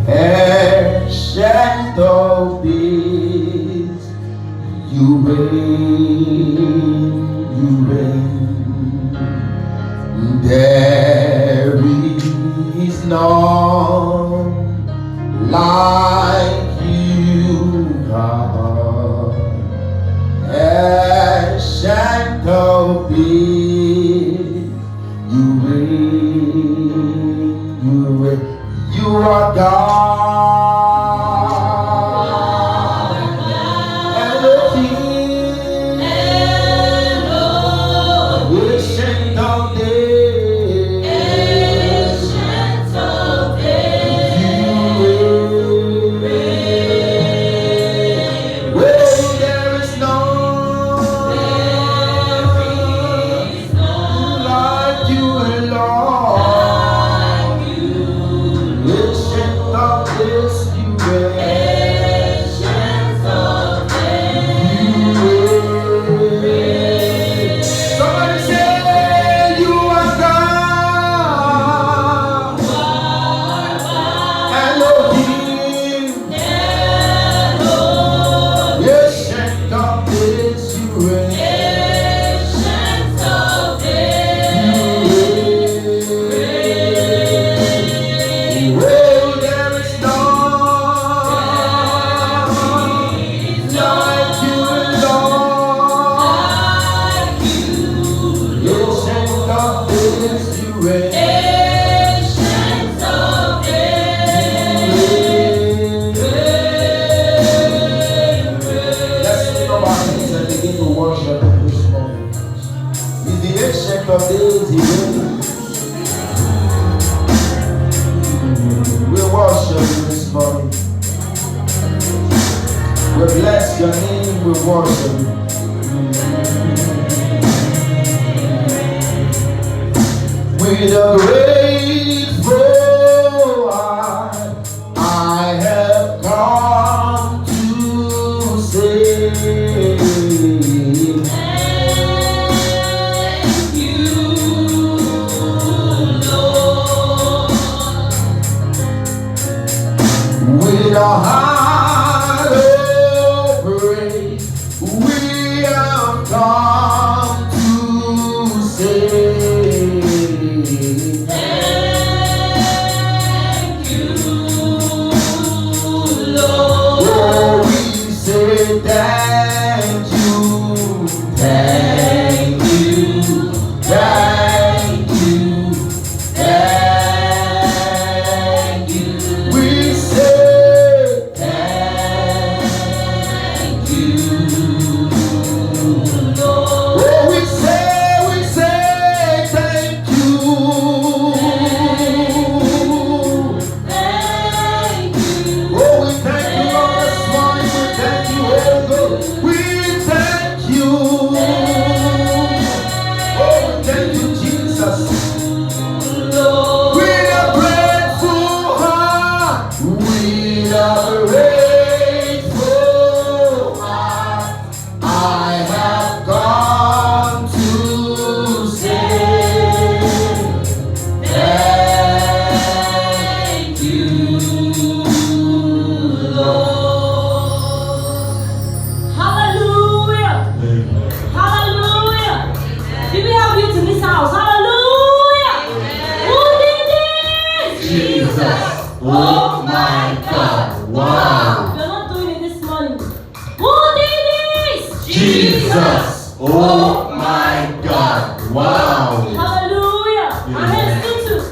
Ancient of days, you reign, you reign. There is none like you, God. Ancient of days, you reign, you reign. You are God. Elohim, ancient of days, you reign. Where there is none like you, Lord. Ancient of days, you reign. Somebody say you are God. Elohim, ancient of days, you reign. Well, there is none like you, Lord. Ancient of days, you reign. Let's lift up our hands and begin to worship Him this morning. He's the ancient of days, He reigns. We worship you this morning. We bless your name, we worship you. With a grateful heart, I have come to say, Thank you, Lord. with a heart of praise, we have come to say, Thank you, Lord. oh, we say thank you, thank you, thank you, thank you. We say thank you, Lord. oh, we say thank you. Thank you. Oh, we thank you, Lord, this morning. We thank you, Holy Ghost. We thank you. Oh, we thank you, Jesus. Lord. With a grateful heart, with a grateful heart, I have come to say thank you, Lord. Hallelujah. Hallelujah. Do we have you in this house? Hallelujah. Who did this? Jesus. Oh my God. Wow. We're not doing it this morning. Who did this? Jesus. Oh my God. Wow. Hallelujah. Our hands still too.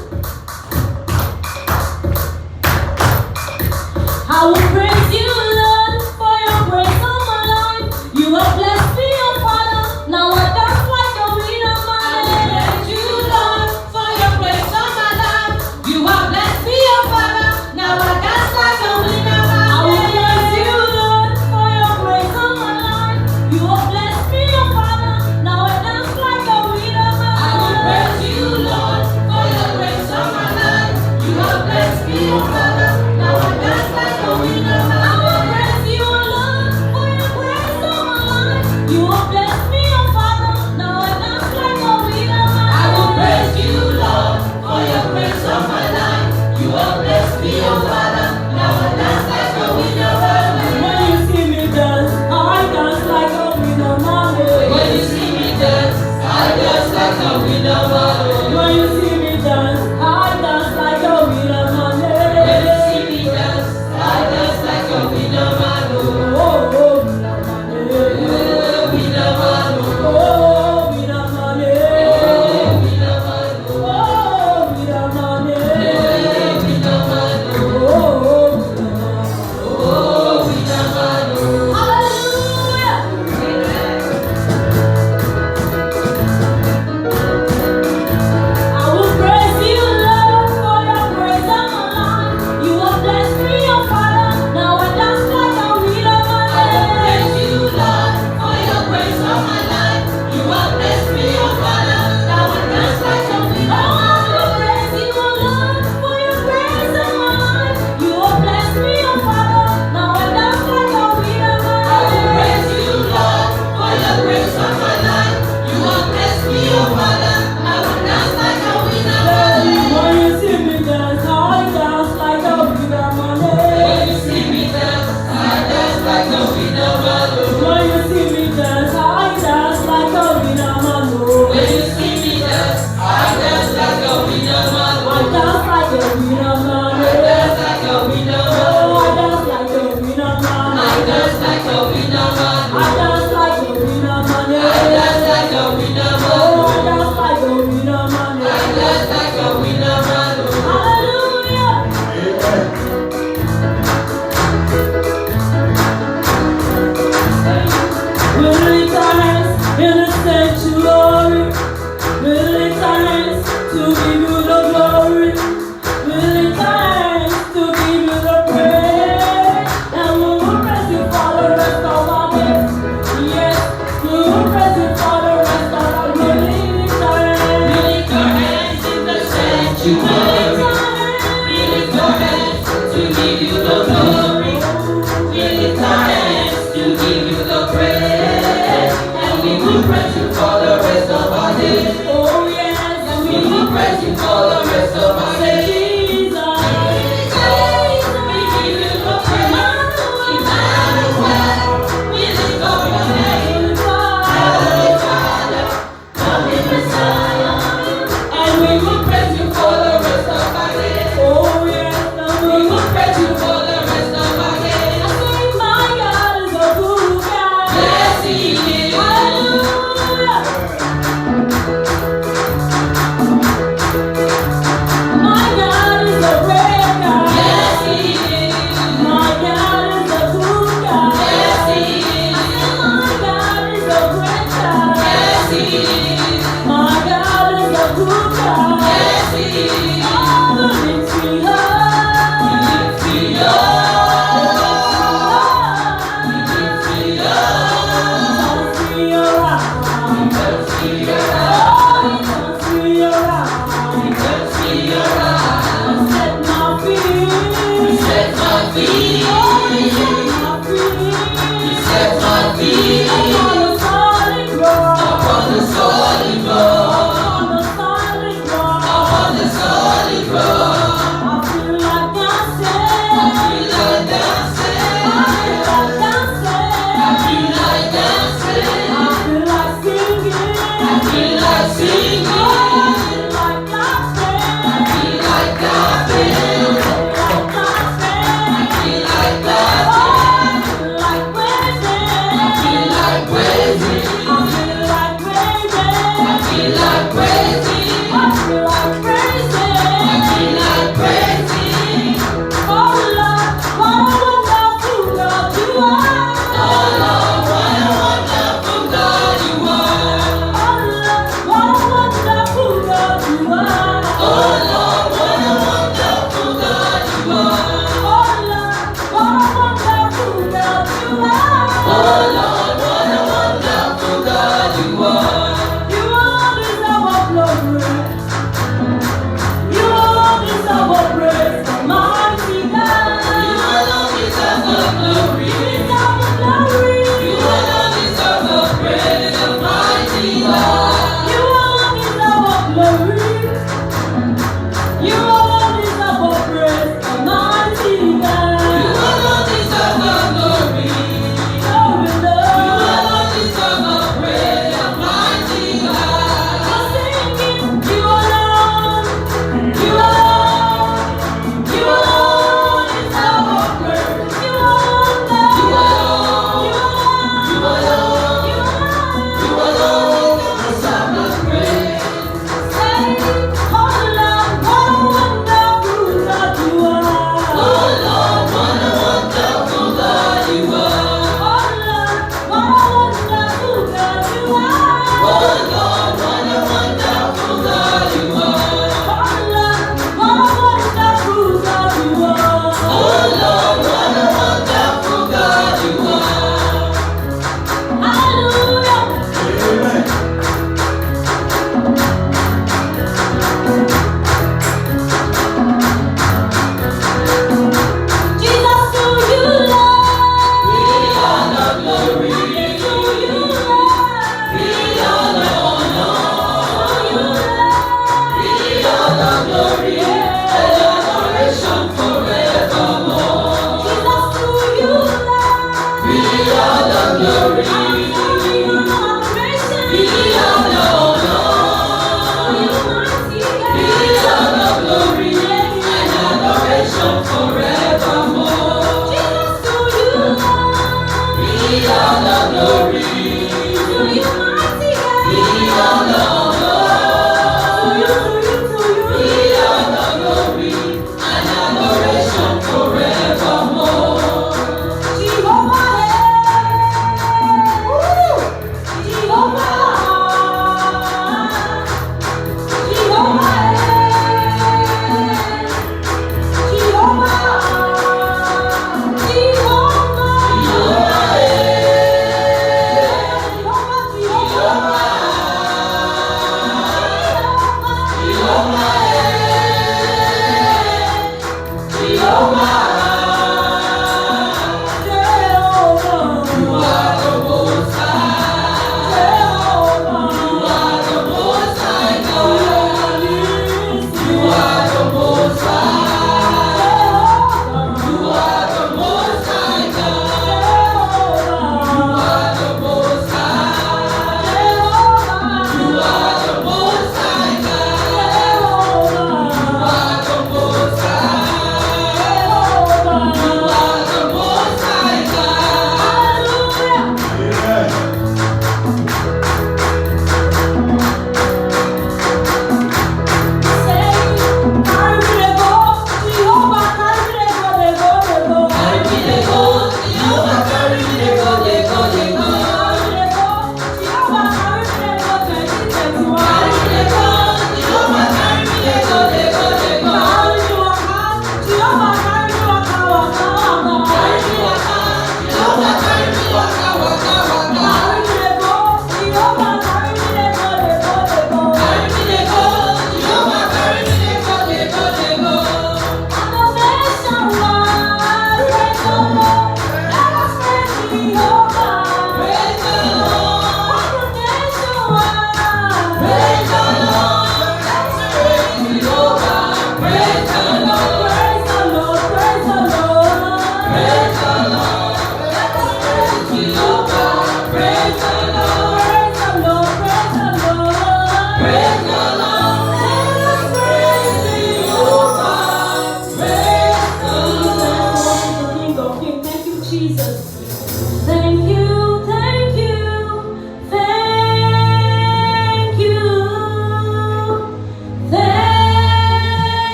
I will praise you, Lord, for your grace on my life. You have blessed me, oh Father. Now I dance like a winner, man. I will praise you, Lord, for your grace on my life. You have blessed me, oh Father. Now I dance like a winner, man. I will praise you, Lord, for your grace on my life. You have blessed me, oh Father. Now I dance like a winner, man. I will praise you, Lord, for your grace on my life. You have blessed me, oh Father. Now I dance like a winner, man. I will praise you, Lord, for your grace on my life. You have blessed me, oh Father. Now I dance like a winner, man. I will praise you, Lord, for your grace on my life. You have blessed me, oh Father.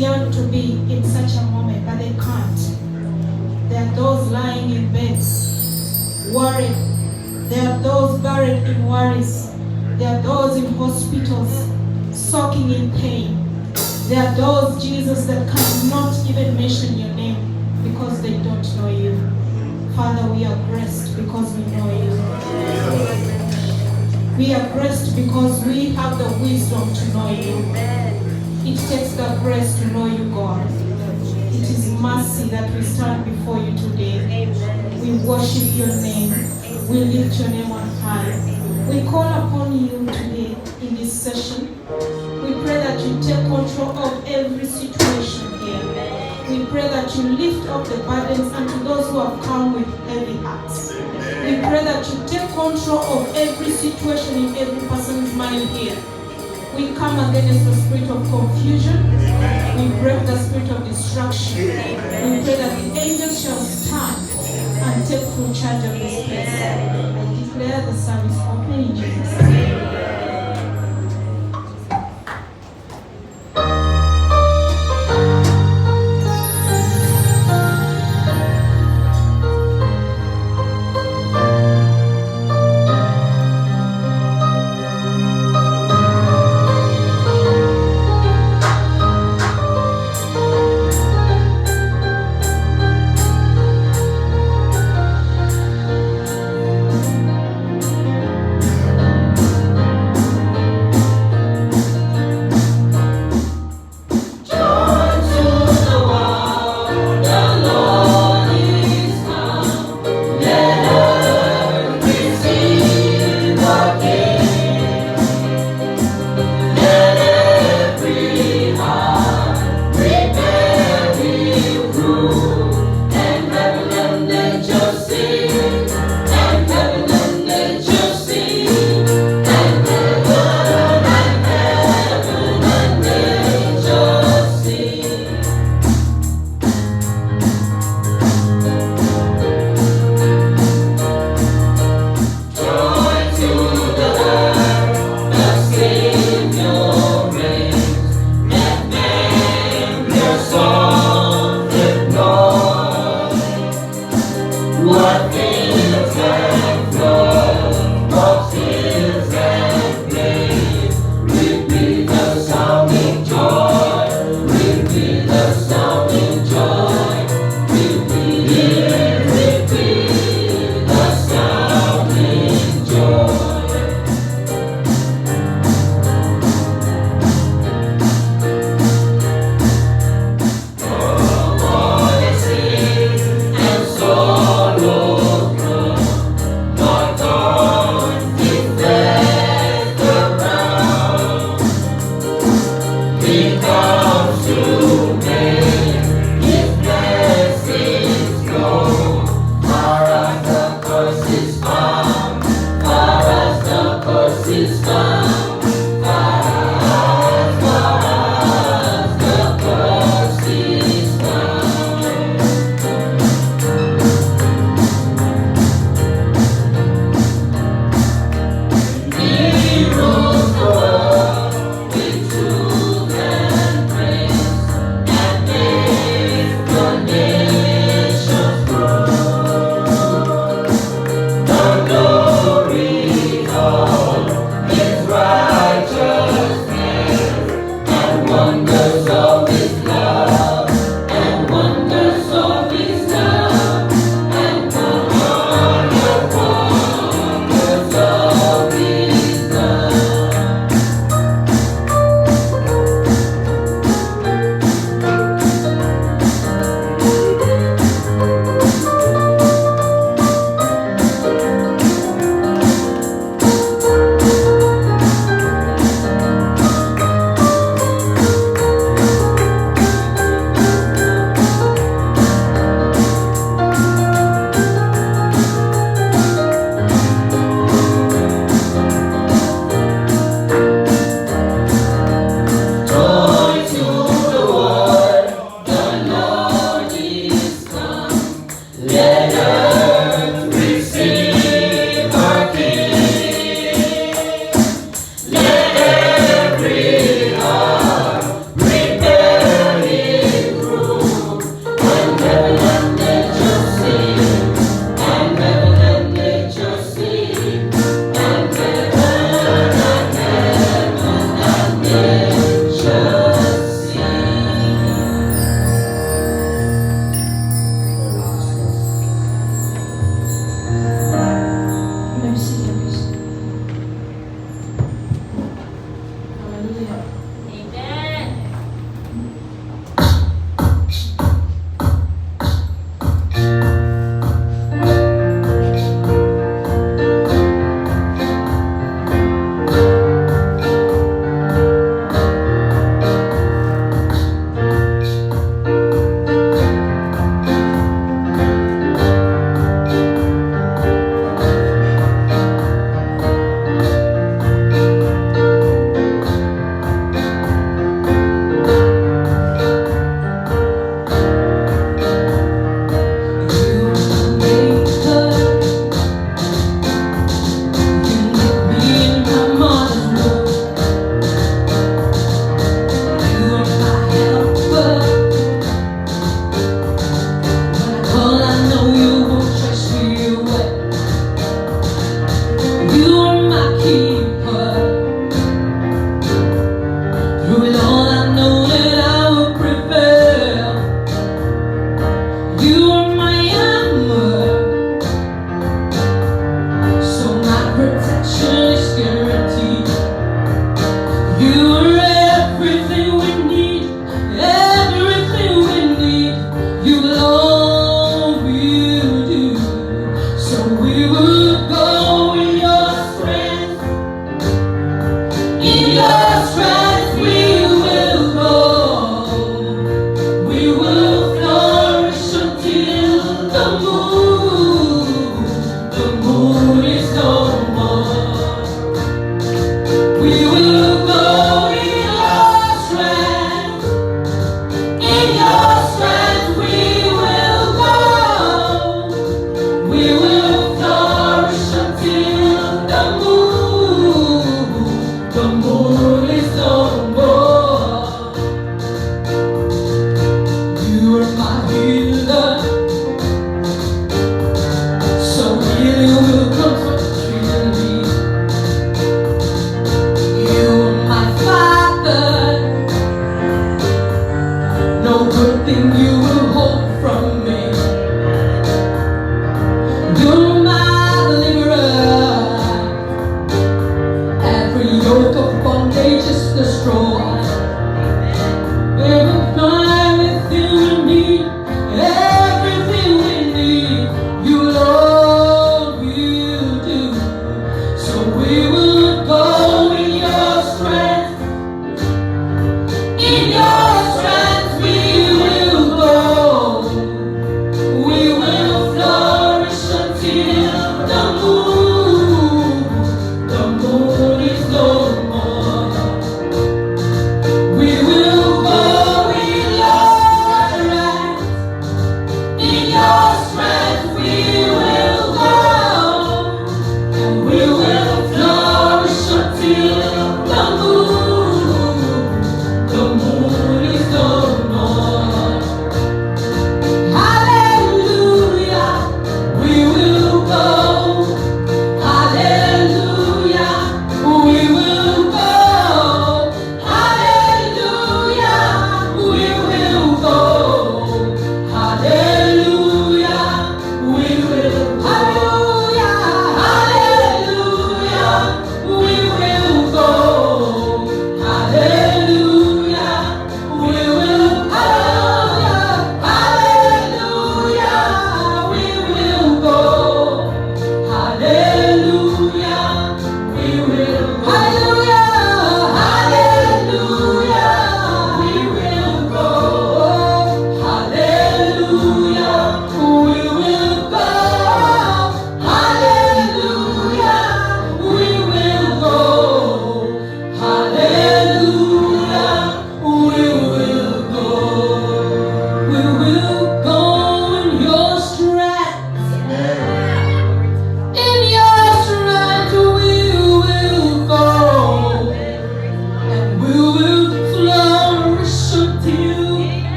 yearn to be in such a moment, but they can't. There are those lying in beds, worried. There are those buried in worries. There are those in hospitals, soaking in pain. There are those, Jesus, that cannot even mention your name because they don't know you. Father, we are blessed because we know you. We are blessed because we have the wisdom to know you. It takes the grace to know you, God. It is mercy that we stand before you today. We worship your name. We lift your name on high. We call upon you today in this session. We pray that you take control of every situation here. We pray that you lift up the burdens unto those who have come with heavy hearts. We pray that you take control of every situation in every person's mind here. We come against the spirit of confusion. We break the spirit of destruction. We pray that the angels shall stand and take full charge of this place. I declare the service open in Jesus' name.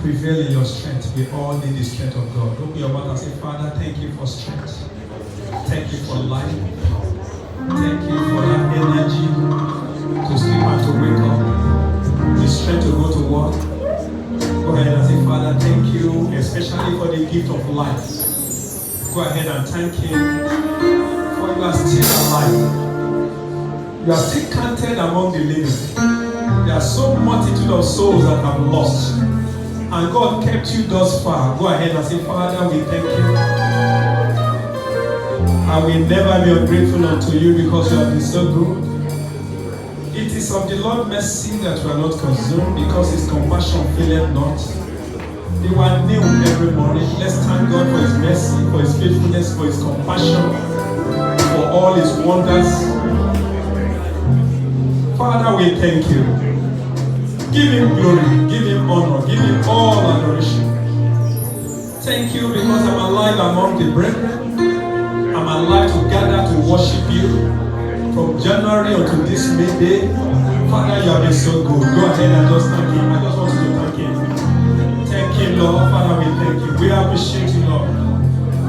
prevail in your strength. We all need the strength of God. Open your mouth and say, Father, thank you for strength. Thank you for life. Thank you for that energy to sleep and to wake up. The strength to go to work. Go ahead and say, Father, thank you, especially for the gift of life. Go ahead and thank Him, for you are still alive. You are still counted among the living. There are so multitude of souls that have lost. And God kept you thus far. Go ahead and say, Father, we thank you. I will never be ungrateful unto you because you have been so good. It is of the Lord's mercy that we are not consumed, because His compassion faileth not. They were new every morning. Let's thank God for His mercy, for His faithfulness, for His compassion, for all His wonders. Father, we thank you. Give Him glory, give Him honor, give Him all adoration. Thank you because I'm alive among the brethren. I'm alive to gather to worship you from January until this May day. Father, you have been so good. Go ahead and just thank Him. I just want you to thank Him. Thank Him, Lord. Father, we thank you. We appreciate you, Lord.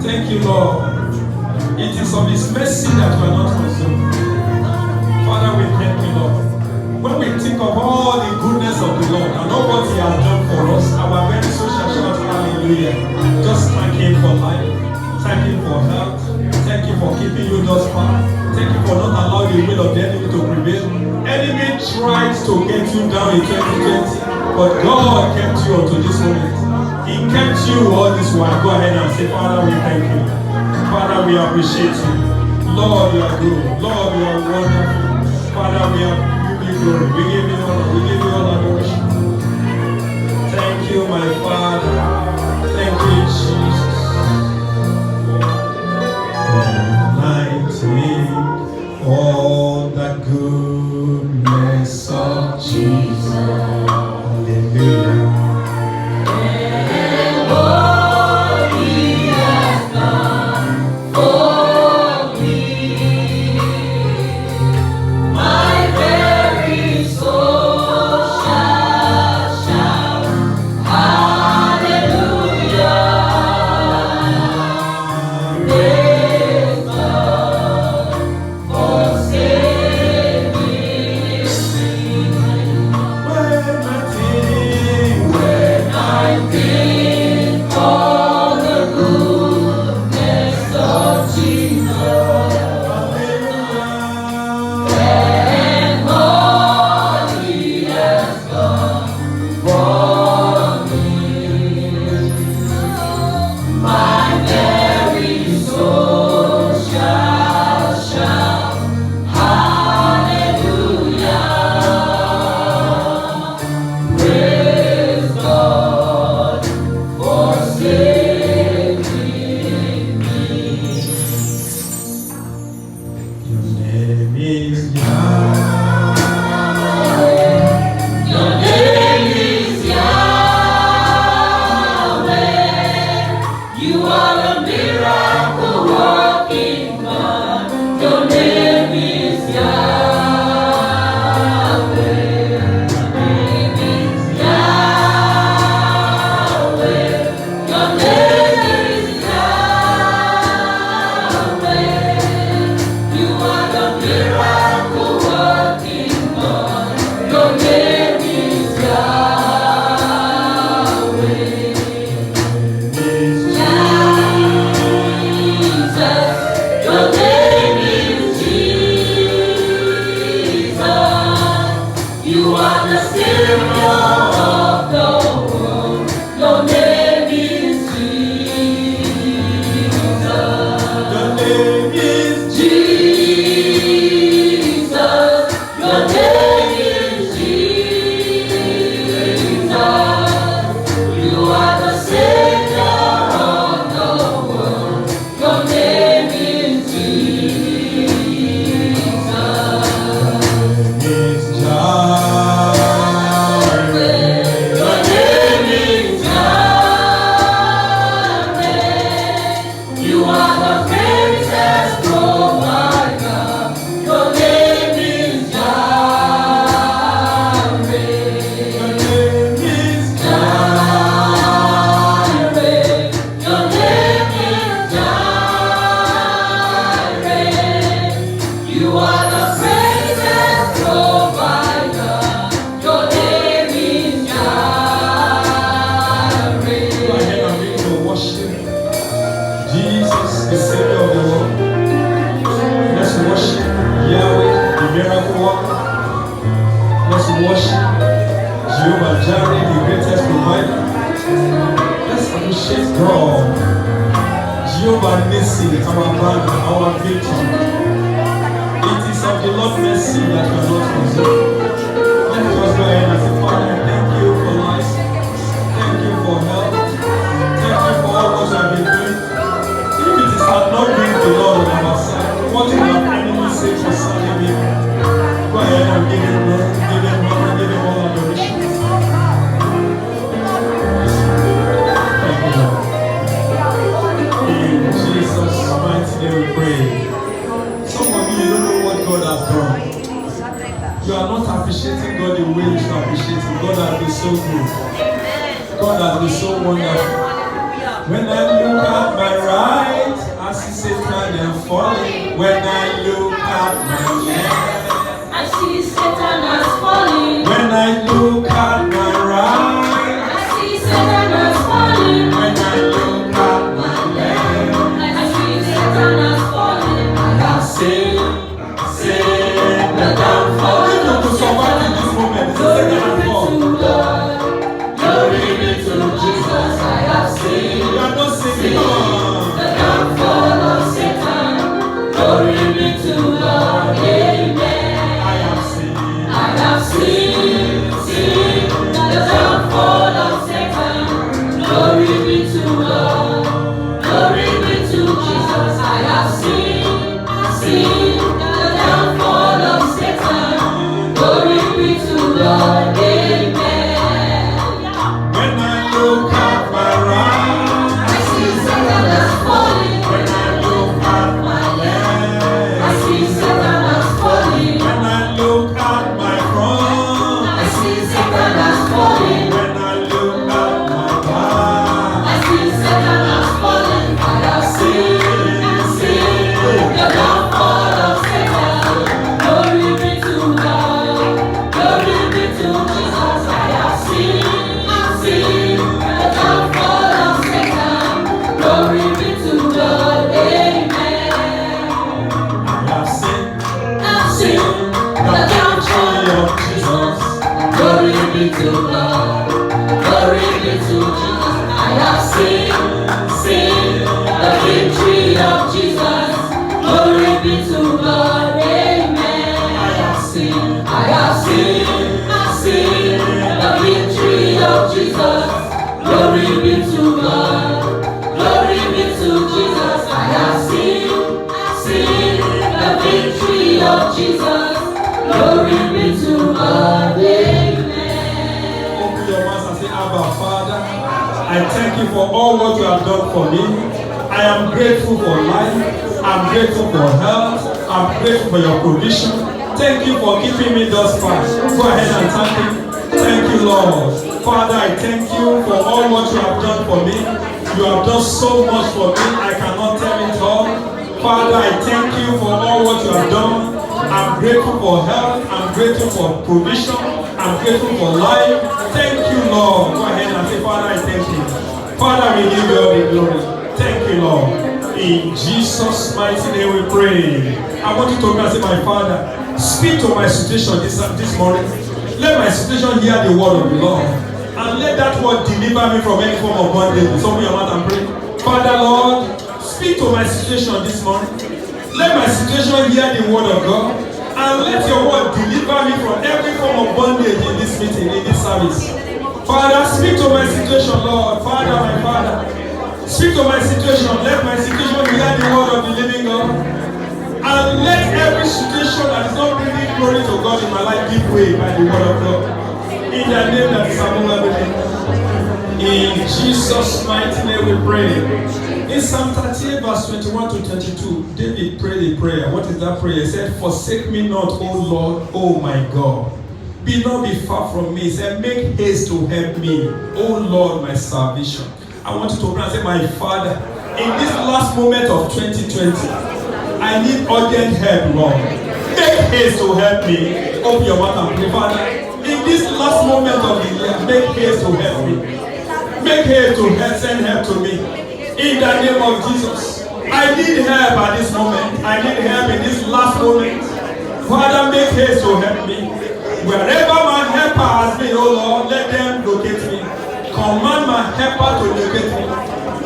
Thank you, Lord. It is of His mercy that we are not consumed. Father, we thank you, Lord. When we think of all the goodness of the Lord and all what He has done for us, our very soul shall shout hallelujah. Just thank Him for life. Thank Him for health. Thank you for keeping you thus far. Thank you for not allowing the will of the enemy to prevail. Enemy tried to get you down in 2020, but God kept you until this moment. He kept you all this while. Go ahead and say, Father, we thank you. Father, we appreciate you. Lord, you are good. Lord, you are wonderful. Father, we give you glory. We give you honor. We give you all adoration. Thank you, my Father. Thank you, Jesus. All the goodness of Jesus. Hallelujah. And what He has done for me, my very soul shall shout hallelujah. Praise God for saving me. When I think of the goodness of Jesus and all He has done for me, my very soul shall shout hallelujah. Praise God for saving me. Your name is Yahweh. Your name is Yahweh. You are a miracle working God. Your name is Yahweh. Your name is Yahweh. Your name is Yahweh. You are the miracle Jehovah Nissi, our banner, our victory. It is of the Lord's mercy that we are not consumed. Let us go ahead and say, Father, thank you for life. Thank you for health. Thank you for all what you have been doing. If it is had not been the Lord on our side, what will our enemy say concerning me? Go ahead and give him glory, give him honor, give him all adoration. Thank you, Lord. In Jesus' mighty name we pray. Some of you don't know what God has done. You are not appreciating God the way you should appreciate Him. God has been so good. God has been so wonderful. When I look at my right, I see Satan and falling. When I look at my left, I see Satan as falling. when I look at my right, I see Satan as falling. when I look at my left, I see Satan as falling. I have seen the downfall. You know, to survive in this moment, it's a second and fall. Glory be to Jesus, I have seen You are not singing on. the downfall of Satan. Glory be to God, amen. I have seen. I have seen the downfall of Satan. Glory be to God. Glory be to Jesus. I have seen the downfall of Satan. Glory be to God. Amen. When I look at my right, I see Satan as falling. when I look at my I left, see Satan as falling. when I look at my front, I see Satan as falling. when I look at my back, I see Satan as falling. I have seen the downfall of Satan. Glory be to God. Glory be to Jesus. I have seen the downfall of Satan. Glory be to God. Amen. I have seen I've seen the downfall of Jesus. Glory be to God. Glory be to Jesus. I have seen the victory of Jesus. Glory be to God. Amen. I have seen the victory of Jesus. Glory be to God. Glory be to Jesus. I have seen the victory of Jesus. Glory be to God. Amen. open your mouth and say, Abba, Father, I thank you for all what you have done for me. I am grateful for life. I'm grateful for health. I'm grateful for your provision. Thank you for keeping me thus far. Go ahead and thank him. Thank you, Lord. Father, I thank you for all what you have done for me. You have done so much for me. I cannot tell it all. Father, I thank you for all what you have done. I'm grateful for health. I'm grateful for provision. I'm grateful for life. Thank you, Lord. Go ahead and say, Father, I thank you. Father, we give you all the glory. Thank you, Lord. In Jesus' mighty name we pray. I want you to come and say, my Father, speak to my situation this morning. Let my situation hear the word of the Lord. And let that word deliver me from any form of bondage. Open your mouth and pray. Father, Lord, speak to my situation this morning. Let my situation hear the word of God. And let your word deliver me from every form of bondage in this meeting, in this service. Father, speak to my situation, Lord. Father, my Father, speak to my situation. Let my situation hear the word of the living God. And let every situation that is not bringing glory to God in my life give way by the word of God. In the name that is above everything. In Jesus' mighty name we pray. In Psalm 38 verse 21 to 22, David prayed a prayer. What is that prayer? He said, forsake me not, O Lord, O my God. Be not be far from me. He said, make haste to help me, O Lord, my salvation. I want you to pray and say, my Father, in this last moment of 2020, I need urgent help, Lord. Make haste to help me. Open your mouth and pray, Father. In this last moment of the year, make haste to help me. Make haste to send help to me. In the name of Jesus. I need help at this moment. I need help in this last moment. Father, make haste to help me. Wherever my helper has been, oh Lord, let them locate me. Command my helper to locate me.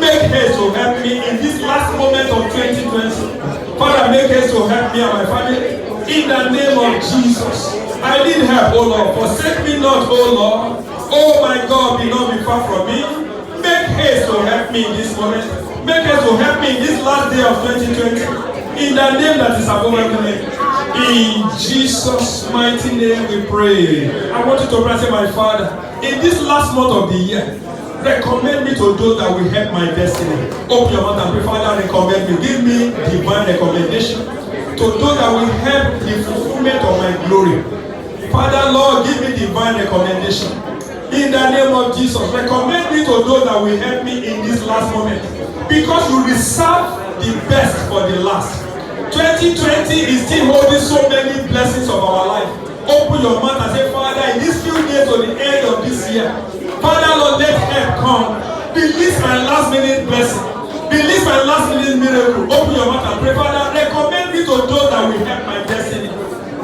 Make haste to help me in this last moment of 2020. Father, make haste to help me and my family. In the name of Jesus. I need help, O Lord. Forsake me not, O Lord. Oh my God, be not be far from me. Make haste to help me in this moment. Make haste to help me in this last day of 2020. In the name that is above every name. In Jesus' mighty name we pray. I want you to pray and say, my Father, in this last month of the year, recommend me to those that will help my destiny. Open your mouth and pray, Father, recommend me. Give me divine recommendation to those that will help the fulfillment of my glory. Father, Lord, give me divine recommendation. In the name of Jesus, recommend me to those that will help me in this last moment. Because you reserve the best for the last. 2020 is still holding so many blessings of our life. Open your mouth and say, Father, in these few days to the end of this year, Father, Lord, let help come. Release my last minute blessing. Release my last minute miracle. Open your mouth and pray, Father, recommend me to those that will help my destiny.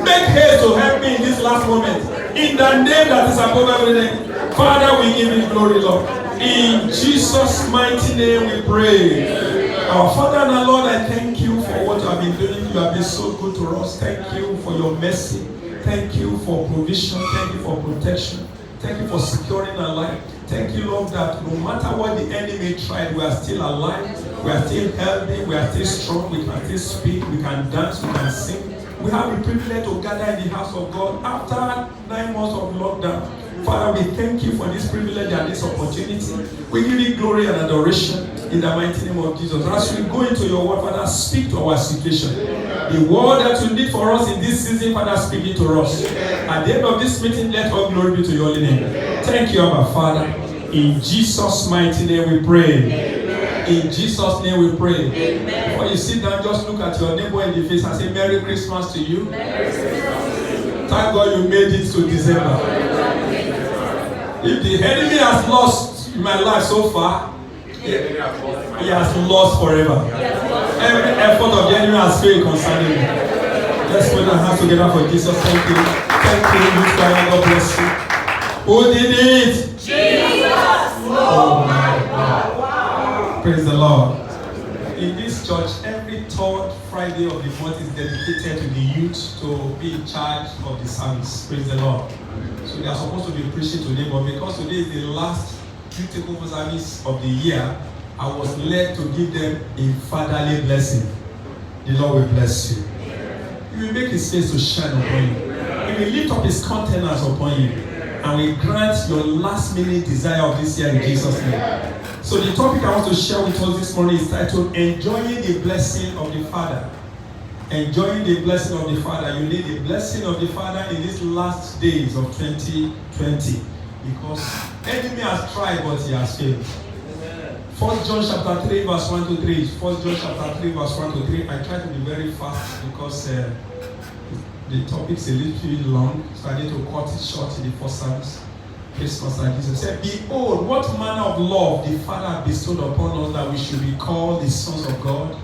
Make haste to help me in this last moment. In the name that is above everything. Father, we give you glory, Lord. In Jesus' mighty name we pray. Our Father and our Lord, I thank you for what you have been doing. You have been so good to us. Thank you for your mercy. Thank you for provision. Thank you for protection. Thank you for securing our life. Thank you, Lord, that no matter what the enemy tried, we are still alive. We are still healthy. We are still strong. We can still speak. We can dance. We can sing. We have the privilege to gather in the house of God after 9 months of lockdown. Father, we thank you for this privilege and this opportunity. We give you glory and adoration in the mighty name of Jesus. As we go into your word, Father, speak to our situation. The word that you need for us in this season, Father, speak it to us. At the end of this meeting, let all glory be to your holy name. Thank you, Abba Father. In Jesus' mighty name we pray. In Jesus' name we pray. Amen. Before you sit down, just look at your neighbor in the face and say, Merry Christmas to you. Thank God you made it to December. If the enemy has lost in my life so far, he has lost forever. Every effort of the enemy has failed concerning me. Let's put our hands together for Jesus. Thank you. Thank you, God bless you. Who did it? Jesus. Oh my God. Wow. Praise the Lord. In this church, every third Friday of the month is dedicated to the youth to be in charge of the service. Praise the Lord. So they are supposed to be preaching today, but because today is the last critical service of the year, I was led to give them a fatherly blessing. The Lord will bless you. He will make his face to shine upon you. He will lift up his countenance upon you. And will grant your last minute desire of this year in Jesus' name. So the topic I want to share with us this morning is titled, Enjoying the Blessing of the Father. Enjoying the blessing of the Father. You need the blessing of the Father in these last days of 2020. Because enemy has tried, but he has failed. 1 John chapter 3 verse 1 to 3. 1 John chapter 3 verse 1 to 3. I try to be very fast because the topic is a little bit long, so I need to cut it short in the first service. Christmas and Jesus said, Behold, what manner of love the Father bestowed upon us that we should be called the sons of God.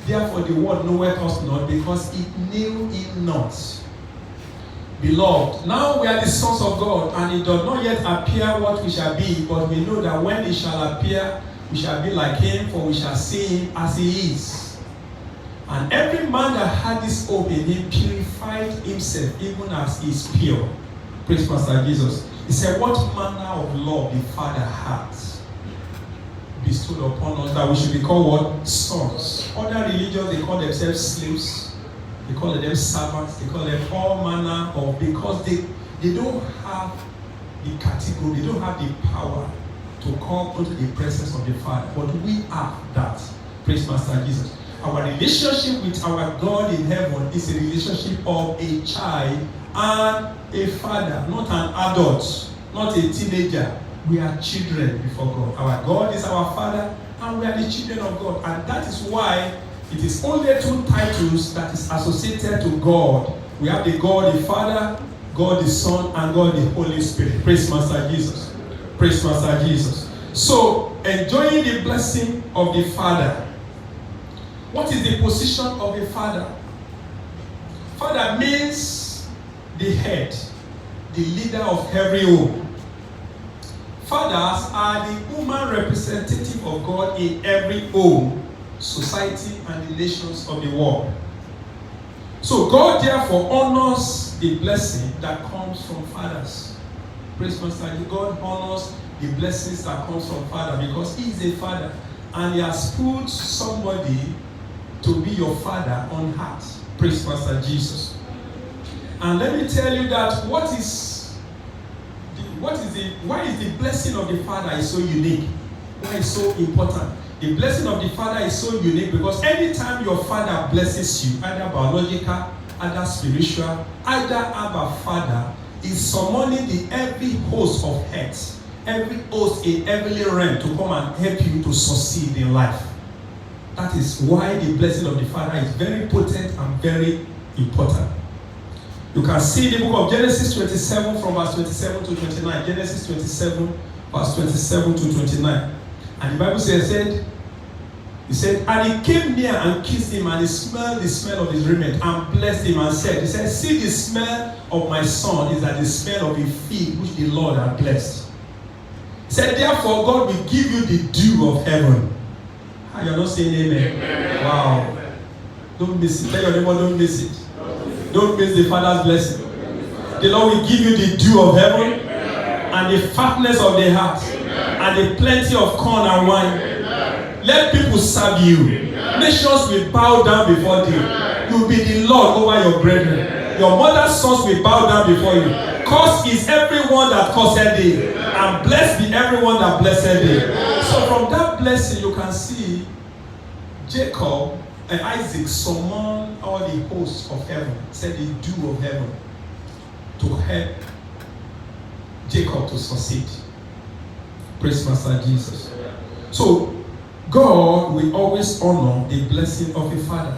Therefore the world knoweth us not, because it knew it not. Beloved, now we are the sons of God, and it does not yet appear what we shall be, but we know that when it shall appear, we shall be like him, for we shall see him as he is. And every man that had this hope in him purified himself, even as he is pure. Praise Pastor Jesus. He said, what manner of love the Father has bestowed upon us that we should be called what? Sons. Other religions, they call themselves slaves. They call them servants. They call them all manner of, because they don't have the category, they don't have the power to come into the presence of the Father. But we have that. Praise Master Jesus. Our relationship with our God in heaven is a relationship of a child and a father, not an adult, not a teenager. We are children before God. Our God is our Father, and we are the children of God. And that is why it is only two titles that is associated to God. We have the God the Father, God the Son, and God the Holy Spirit. Praise Master Jesus. Praise Master Jesus. So, enjoying the blessing of the Father. What is the position of a father? Father means the head, the leader of every home. Fathers are the human representative of God in every home, society, and the nations of the world. So God therefore honors the blessing that comes from fathers. Praise God. God honors the blessings that comes from father because he is a father and he has put somebody to be your father on earth. Praise Master Jesus. And let me tell you that why is the blessing of the father is so unique? Why is so important? The blessing of the father is so unique because anytime your father blesses you, either biological, either spiritual, either Abba Father, is summoning the every host of heads, every host in heavenly realm to come and help you to succeed in life. That is why the blessing of the father is very potent and very important. You can see the book of Genesis 27 from verse 27 to 29. Genesis 27 verse 27 to 29. And the Bible said, he said, and he came near and kissed him, and he smelled the smell of his raiment, and blessed him, and said, he said, see, the smell of my son is like the smell of a fig which the Lord had blessed. He said, therefore God will give you the dew of heaven. You're not saying amen? Amen. Wow. Don't miss it. Tell your neighbor, don't miss it. Don't miss the Father's blessing. The Lord will give you the dew of heaven, and the fatness of the heart, and the plenty of corn and wine. Let people serve you. Nations will bow down before you. You will be the Lord over your brethren. Your mother's sons will bow down before you. Cursed is everyone that cursed thee, and blessed be everyone that blessed thee. So from that blessing you can see Jacob and Isaac summon all the hosts of heaven, said the dew of heaven, to help Jacob to succeed. Praise Master Jesus. So God will always honor the blessing of a father.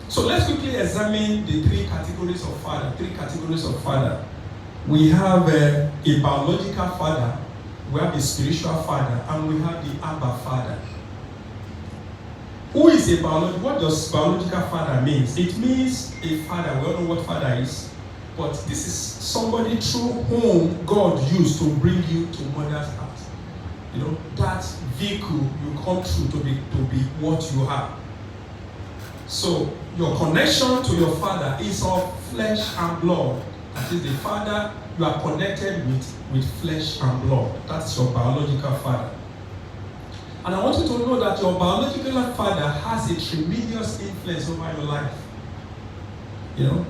So let's quickly examine the three categories of father. We have a biological father, we have a spiritual father, and we have the Abba Father. Who is a biological? What does biological father means? It means a father. We all know what father is, but this is somebody through whom God used to bring you to mother's heart. You know, that vehicle you come through to be what you are. So your connection to your father is of flesh and blood. That is the father you are connected with flesh and blood. That's your biological father. And I want you to know that your biological father has a tremendous influence over your life. You know?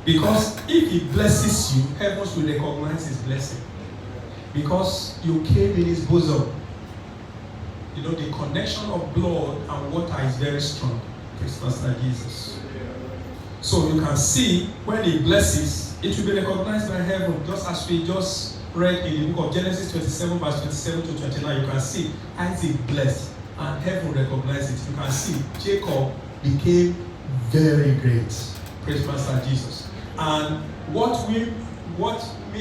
Because if he blesses you, heavens will recognize his blessing. Because you came in his bosom. You know, the connection of blood and water is very strong. Praise Master Jesus. So you can see when he blesses, it will be recognized by heaven. Just as we just read in the book of Genesis 27, verse 27 to 29, you can see Isaac blessed and heaven recognized it. You can see Jacob became very great. Praise Master Jesus. And what me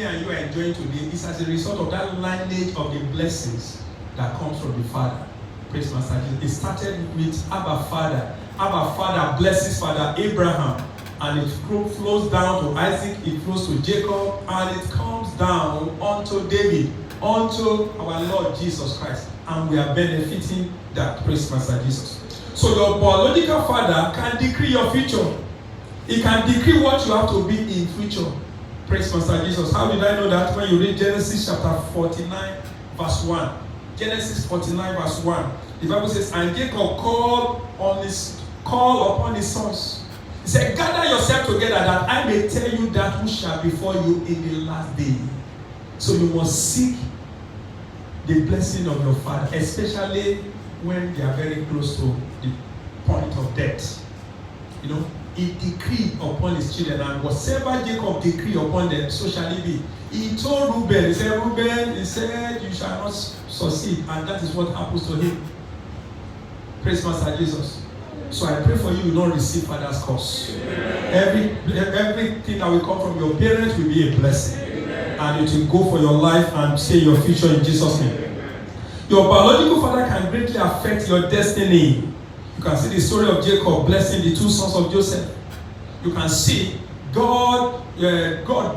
and you are enjoying today is as a result of that lineage of the blessings that comes from the Father. Praise Master Jesus. It started with Abba Father. Abba Father blesses Father Abraham, and it flows down to Isaac, it flows to Jacob, and it comes down onto David, onto our Lord Jesus Christ. And we are benefiting that. Praise Master Jesus. So your biological father can decree your future. He can decree what you have to be in future. Praise Master Jesus. How did I know that? When you read Genesis chapter 49, verse 1. Genesis 49, verse 1. The Bible says, and Jacob called upon his sons. He said, gather yourself together that I may tell you that which shall befall you in the last day. So you must seek the blessing of your father, especially when they are very close to the point of death. You know, he decreed upon his children, and whatever Jacob decreed upon them, so shall it be. He told Reuben, he said, you shall not succeed, and that is what happens to him. Praise Master Jesus. So I pray for you, you don't receive father's curse. Everything that will come from your parents will be a blessing. And it will go for your life and say your future in Jesus' name. Your biological father can greatly affect your destiny. You can see the story of Jacob blessing the two sons of Joseph. You can see God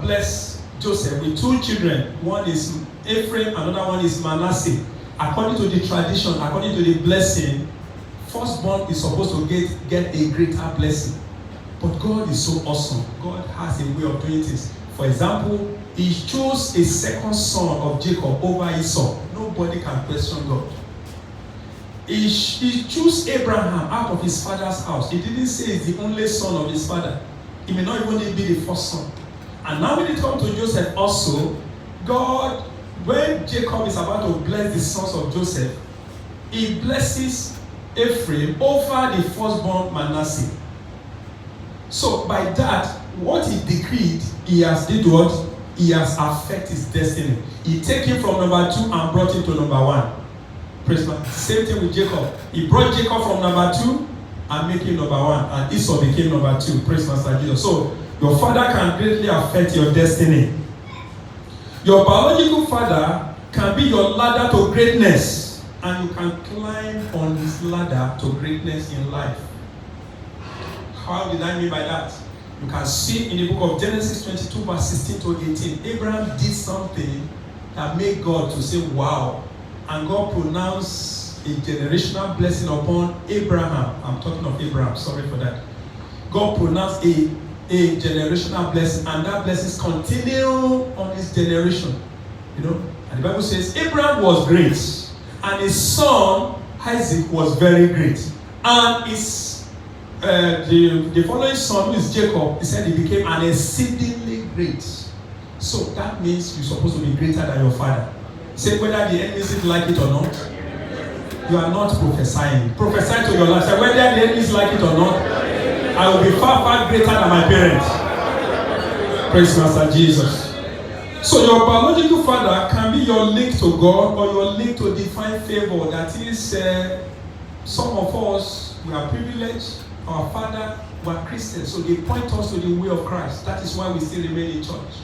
bless Joseph with two children. One is Ephraim, another one is Manasseh. According to the tradition, according to the blessing, firstborn is supposed to get a greater blessing. But God is so awesome. God has a way of doing things. For example, he chose a second son of Jacob over Esau. Nobody can question God. He chose Abraham out of his father's house. He didn't say he's the only son of his father. He may not even be the first son. And now when it comes to Joseph also, God, when Jacob is about to bless the sons of Joseph, he blesses Ephraim over the firstborn Manasseh. So by that, what he decreed, he has did what? He has affected his destiny. He take him from number 2 and brought him to number 1. Praise God. Same thing with Jacob. He brought Jacob from number 2 and make him number 1. And Esau became number 2. Praise Master Jesus. So your father can greatly affect your destiny. Your biological father can be your ladder to greatness. And you can climb on this ladder to greatness in life. How did I mean by that? You can see in the book of Genesis 22 verse 16 to 18. Abraham did something that made God to say, wow. And God pronounced a generational blessing upon Abraham. I'm talking of Abraham, sorry for that. God pronounced a generational blessing, and that blessing continue on his generation. You know, and the Bible says Abraham was great, and his son Isaac was very great. And his the following son, who is Jacob, he said he became an exceedingly great. So that means you're supposed to be greater than your father. Say whether the enemies like it or not, you are not prophesying. Prophesy to your life. Say whether the enemies like it or not, I will be far, far greater than my parents. Praise Master Jesus. So your biological father can be your link to God or your link to divine favor. That is, some of us, we are privileged. Our father were Christians, so they point us to the way of Christ. That is why we still remain in church.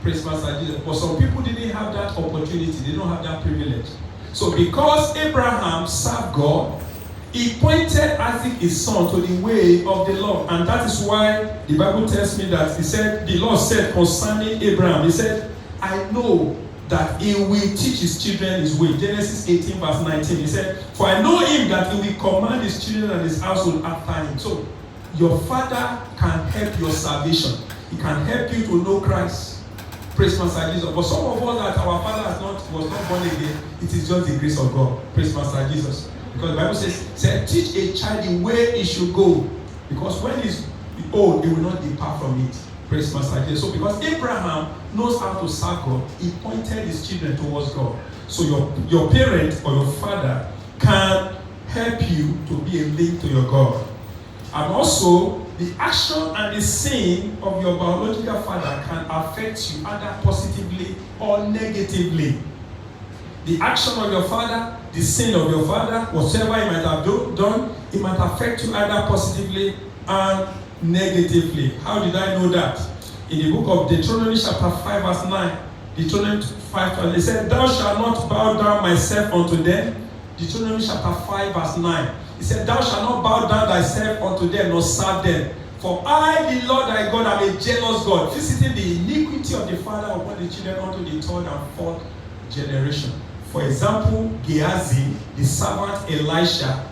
Praise Master Jesus. But some people didn't have that opportunity. They don't have that privilege. So because Abraham served God, he pointed Isaac his son to the way of the Lord. And that is why the Bible tells me that he said, the Lord said concerning Abraham, he said, I know that he will teach his children his way. Genesis 18 verse 19. He said, for I know him that he will command his children and his household after him. So your father can help your salvation. He can help you to know Christ. Praise Master Jesus. But some of us that our father was not born again, it is just the grace of God. Praise Master Jesus. Because the Bible says, teach a child the way he should go. Because when he's old, he will not depart from it. Praise Master Jesus. So because Abraham knows how to serve God, he pointed his children towards God. So your parent or your father can help you to be a link to your God. And also, the action and the sin of your biological father can affect you either positively or negatively. The action of your father, the sin of your father, whatever he might have done, it might affect you either positively and negatively. How did I know that? In the book of Deuteronomy chapter 5 verse 9, Deuteronomy 5, it said, thou shalt not bow down myself unto them. Deuteronomy chapter 5 verse 9. He said, thou shalt not bow down thyself unto them, nor serve them. For I, the Lord thy God, am a jealous God, visiting the iniquity of the father upon the children unto the third and fourth generation. For example, Gehazi, the servant Elisha,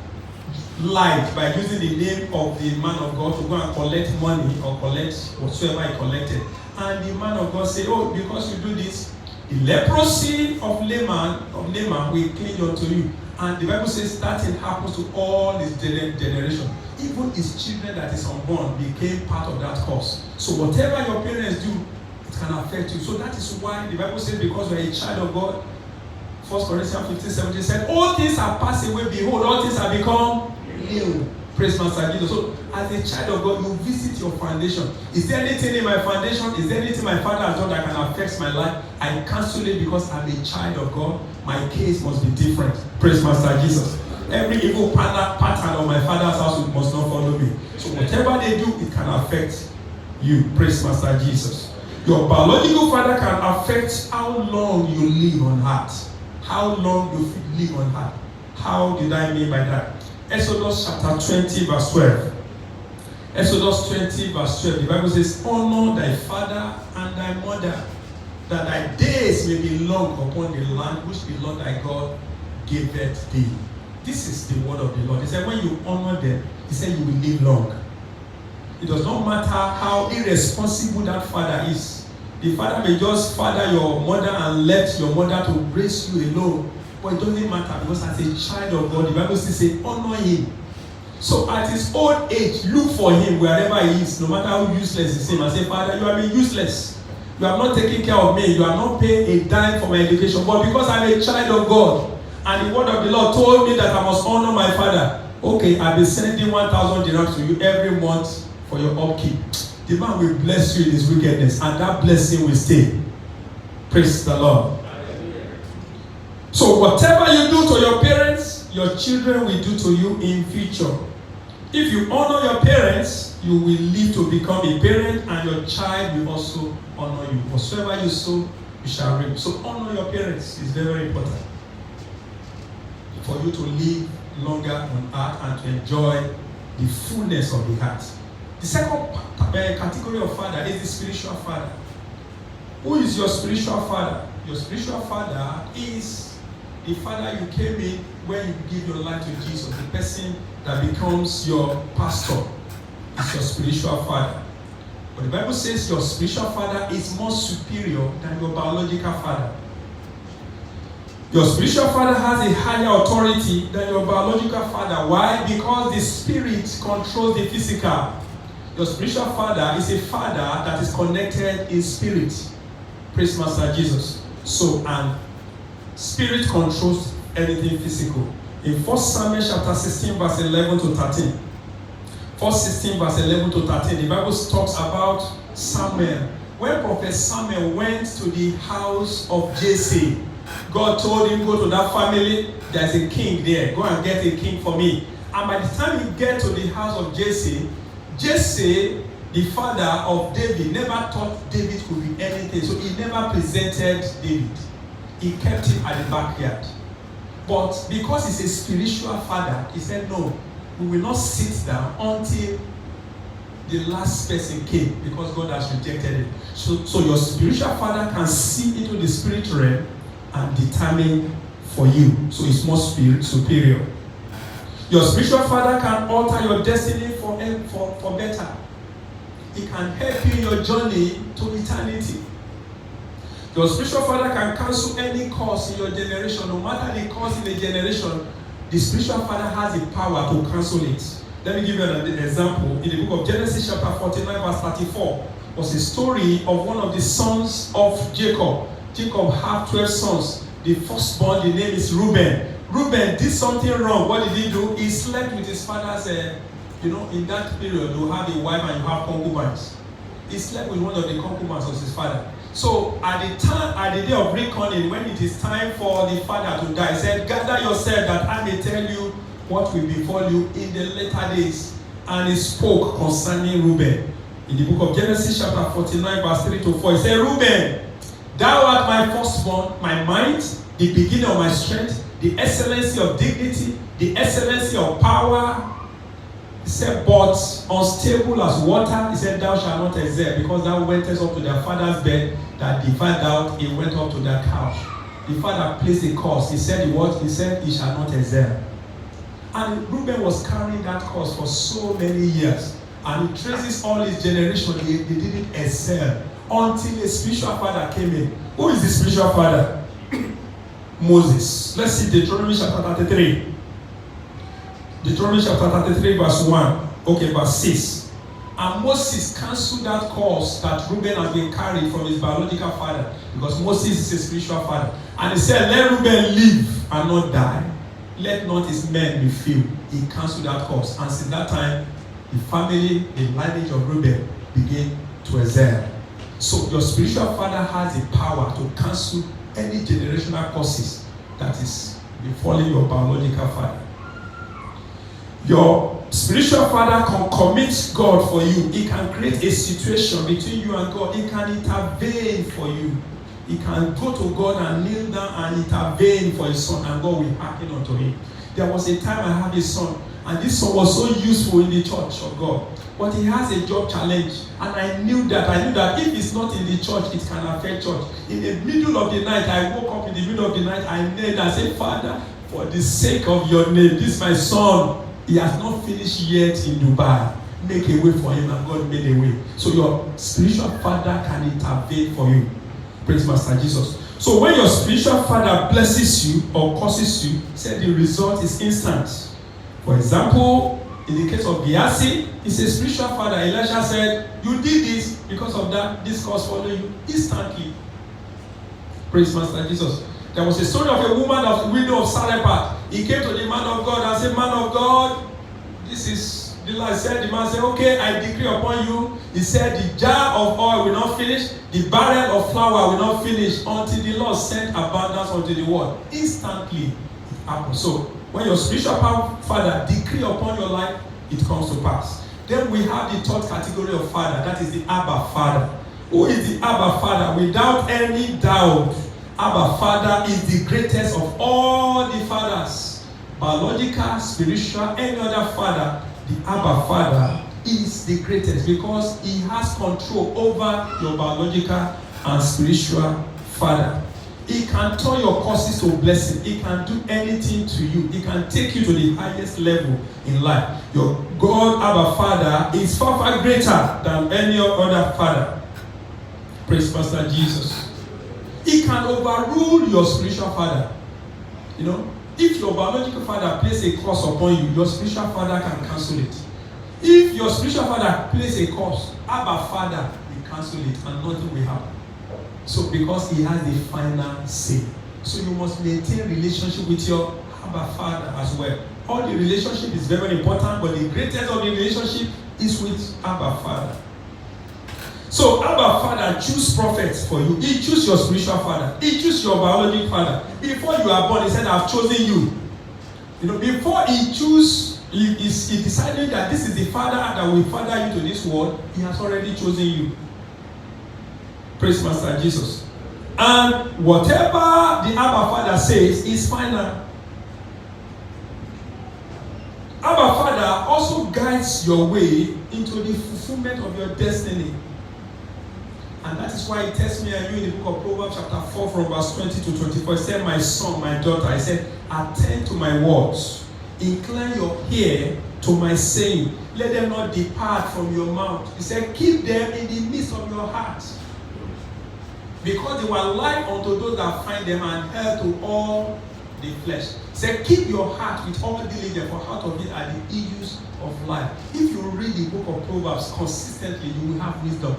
lied by using the name of the man of God to go and collect money or collect whatsoever he collected. And the man of God said, oh, because you do this, the leprosy of Naaman will cling unto you. And the Bible says that thing happens to all his generation. Even his children that is unborn became part of that curse. So whatever your parents do, it can affect you. So that is why the Bible says, because you are a child of God, 1 Corinthians 15:17 said, all things are passed away, behold, all things have become new. Praise Master Jesus. So as a child of God, you visit your foundation. Is there anything in my foundation? Is there anything my father has done that can affect my life? I cancel it because I'm a child of God. My case must be different. Praise Master Jesus. Every evil pattern of my father's house must not follow me. So whatever they do, it can affect you. Praise Master Jesus. Your biological father can affect how long you live on earth. How long you live on earth. How did I mean by that? Exodus chapter 20 verse 12. Exodus 20 verse 12. The Bible says, honor thy father and thy mother, that thy days may be long upon the land which the Lord thy God giveth thee. This is the word of the Lord. He said, when you honor them, he said you will live long. It does not matter how irresponsible that father is. The father may just father your mother and let your mother to raise you alone. But it doesn't matter, because as a child of God, the Bible still says, honor him. So at his old age, look for him wherever he is, no matter how useless he seems, and say, Father, you have been useless. You have not taken care of me. You have not paid a dime for my education. But because I'm a child of God, and the word of the Lord told me that I must honor my father, okay, I'll be sending 1,000 dirhams to you every month for your upkeep. The man will bless you in his wickedness, and that blessing will stay. Praise the Lord. So whatever you do to your parents, your children will do to you in future. If you honor your parents, you will live to become a parent, and your child will also honor you. Whatsoever you sow, you shall reap. So honor your parents is very, very important for you to live longer on earth and to enjoy the fullness of the heart. The second category of father is the spiritual father. Who is your spiritual father? Your spiritual father is the father you came in when you give your life to Jesus. The person that becomes your pastor is your spiritual father. But the Bible says your spiritual father is more superior than your biological father. Your spiritual father has a higher authority than your biological father. Why? Because the spirit controls the physical. Your spiritual father is a father that is connected in spirit. Praise Master Jesus. So, and spirit controls anything physical. In 1 Samuel chapter 16 verse 11 to 13. 1 16 verse 11 to 13. The Bible talks about Samuel. When Prophet Samuel went to the house of Jesse, God told him, go to that family, there's a king there. Go and get a king for me. And by the time you get to the house of Jesse, Jesse, the father of David, never thought David could be anything. So he never presented David. He kept him at the backyard. But because he's a spiritual father, he said, no, we will not sit down until the last person came, because God has rejected it. So your spiritual father can see into the spirit realm and determine for you. So it's more superior. Your spiritual father can alter your destiny for better. He can help you in your journey to eternity. Your spiritual father can cancel any curse in your generation. No matter the curse in the generation, the spiritual father has the power to cancel it. Let me give you an example. In the book of Genesis chapter 49 verse 34 was a story of one of the sons of Jacob. Jacob had 12 sons. The firstborn, the name is Reuben. Reuben did something wrong. What did he do? He slept with his father's, in that period, you have a wife and you have concubines. He slept with one of the concubines of his father. So at the day of reckoning, when it is time for the father to die, he said, gather yourself that I may tell you what will befall you in the later days. And he spoke concerning Reuben. In the book of Genesis chapter 49 verse 3 to 4, he said, Reuben, thou art my firstborn, my might, the beginning of my strength, the excellency of dignity, the excellency of power. He said, but unstable as water, he said, thou shalt not excel, because thou wentest up to their father's bed, that divided out, he went up to their couch. The father placed a curse. He said, what? He said, he shall not excel. And Reuben was carrying that curse for so many years. And he traces all his generation, they didn't excel until a spiritual father came in. Who is the spiritual father? Moses. Let's see Deuteronomy chapter 33. Deuteronomy chapter 33 verse 1. Okay, verse 6. And Moses cancelled that curse that Reuben had been carried from his biological father, because Moses is a spiritual father. And he said, let Reuben live and not die. Let not his men be few. He cancelled that curse. And since that time, the family, the lineage of Reuben began to excel. So your spiritual father has the power to cancel any generational curses that is befalling your biological father. Your spiritual father can commit God for you. He can create a situation between you and God. He can intervene for you. He can go to God and kneel down and intervene for his son, and God will hearken unto him. There was a time I had a son, And this son was so useful in the church of God. But he has a job challenge. And I knew that if it's not in the church, it can affect church. In the middle of the night, I woke up in the middle of the night, I knelt and said, Father, for the sake of your name, this my son, he has not finished yet in Dubai. Make a way for him, and God made a way. So your spiritual father can intervene for you. Praise Master Jesus. So when your spiritual father blesses you or curses you, say the result is instant. For example, in the case of Gehazi, he's a spiritual father. Elisha said, you did this because of that. This cause follow you instantly. Praise Master Jesus. There was a story of a woman, of the widow of Sarepta. He came to the man of God and said, man of God, this is the Lord said. The man said, okay, I decree upon you. He said, the jar of oil will not finish, the barrel of flour will not finish until the Lord sent abundance unto the world. Instantly, it happened. So, when your spiritual father decree upon your life, it comes to pass. Then we have the third category of father, that is the Abba Father. Who is the Abba Father? Without any doubt, Abba Father is the greatest of all the fathers. Biological, spiritual, any other father, the Abba Father is the greatest because he has control over your biological and spiritual father. He can turn your curses to blessing. He can do anything to you. He can take you to the highest level in life. Your God, Abba Father, is far, far greater than any other father. Praise Master Jesus. He can overrule your spiritual father. You know, if your biological father places a curse upon you, your spiritual father can cancel it. If your spiritual father places a curse, Abba Father will cancel it and nothing will happen. So because he has the final say. So you must maintain relationship with your Abba Father as well. All the relationship is very, very important, but the greatest of the relationship is with Abba Father. So Abba Father choose prophets for you. He choose your spiritual father. He choose your biological father. Before you are born, he said, I've chosen you. You know, before he choose, he decided that this is the father that will father you to this world. He has already chosen you. Praise Master Jesus. And whatever the Abba Father says is final. Abba Father also guides your way into the fulfillment of your destiny. And that is why he tells me and you in the book of Proverbs chapter 4 from verse 20 to 24. He said, my son, my daughter, he said, attend to my words. Incline your ear to my saying. Let them not depart from your mouth. He said, keep them in the midst of your heart. Because they were life unto those that find them and health to all the flesh. Say, keep your heart with all diligence, for out of it are the issues of life. If you read the book of Proverbs consistently, you will have wisdom.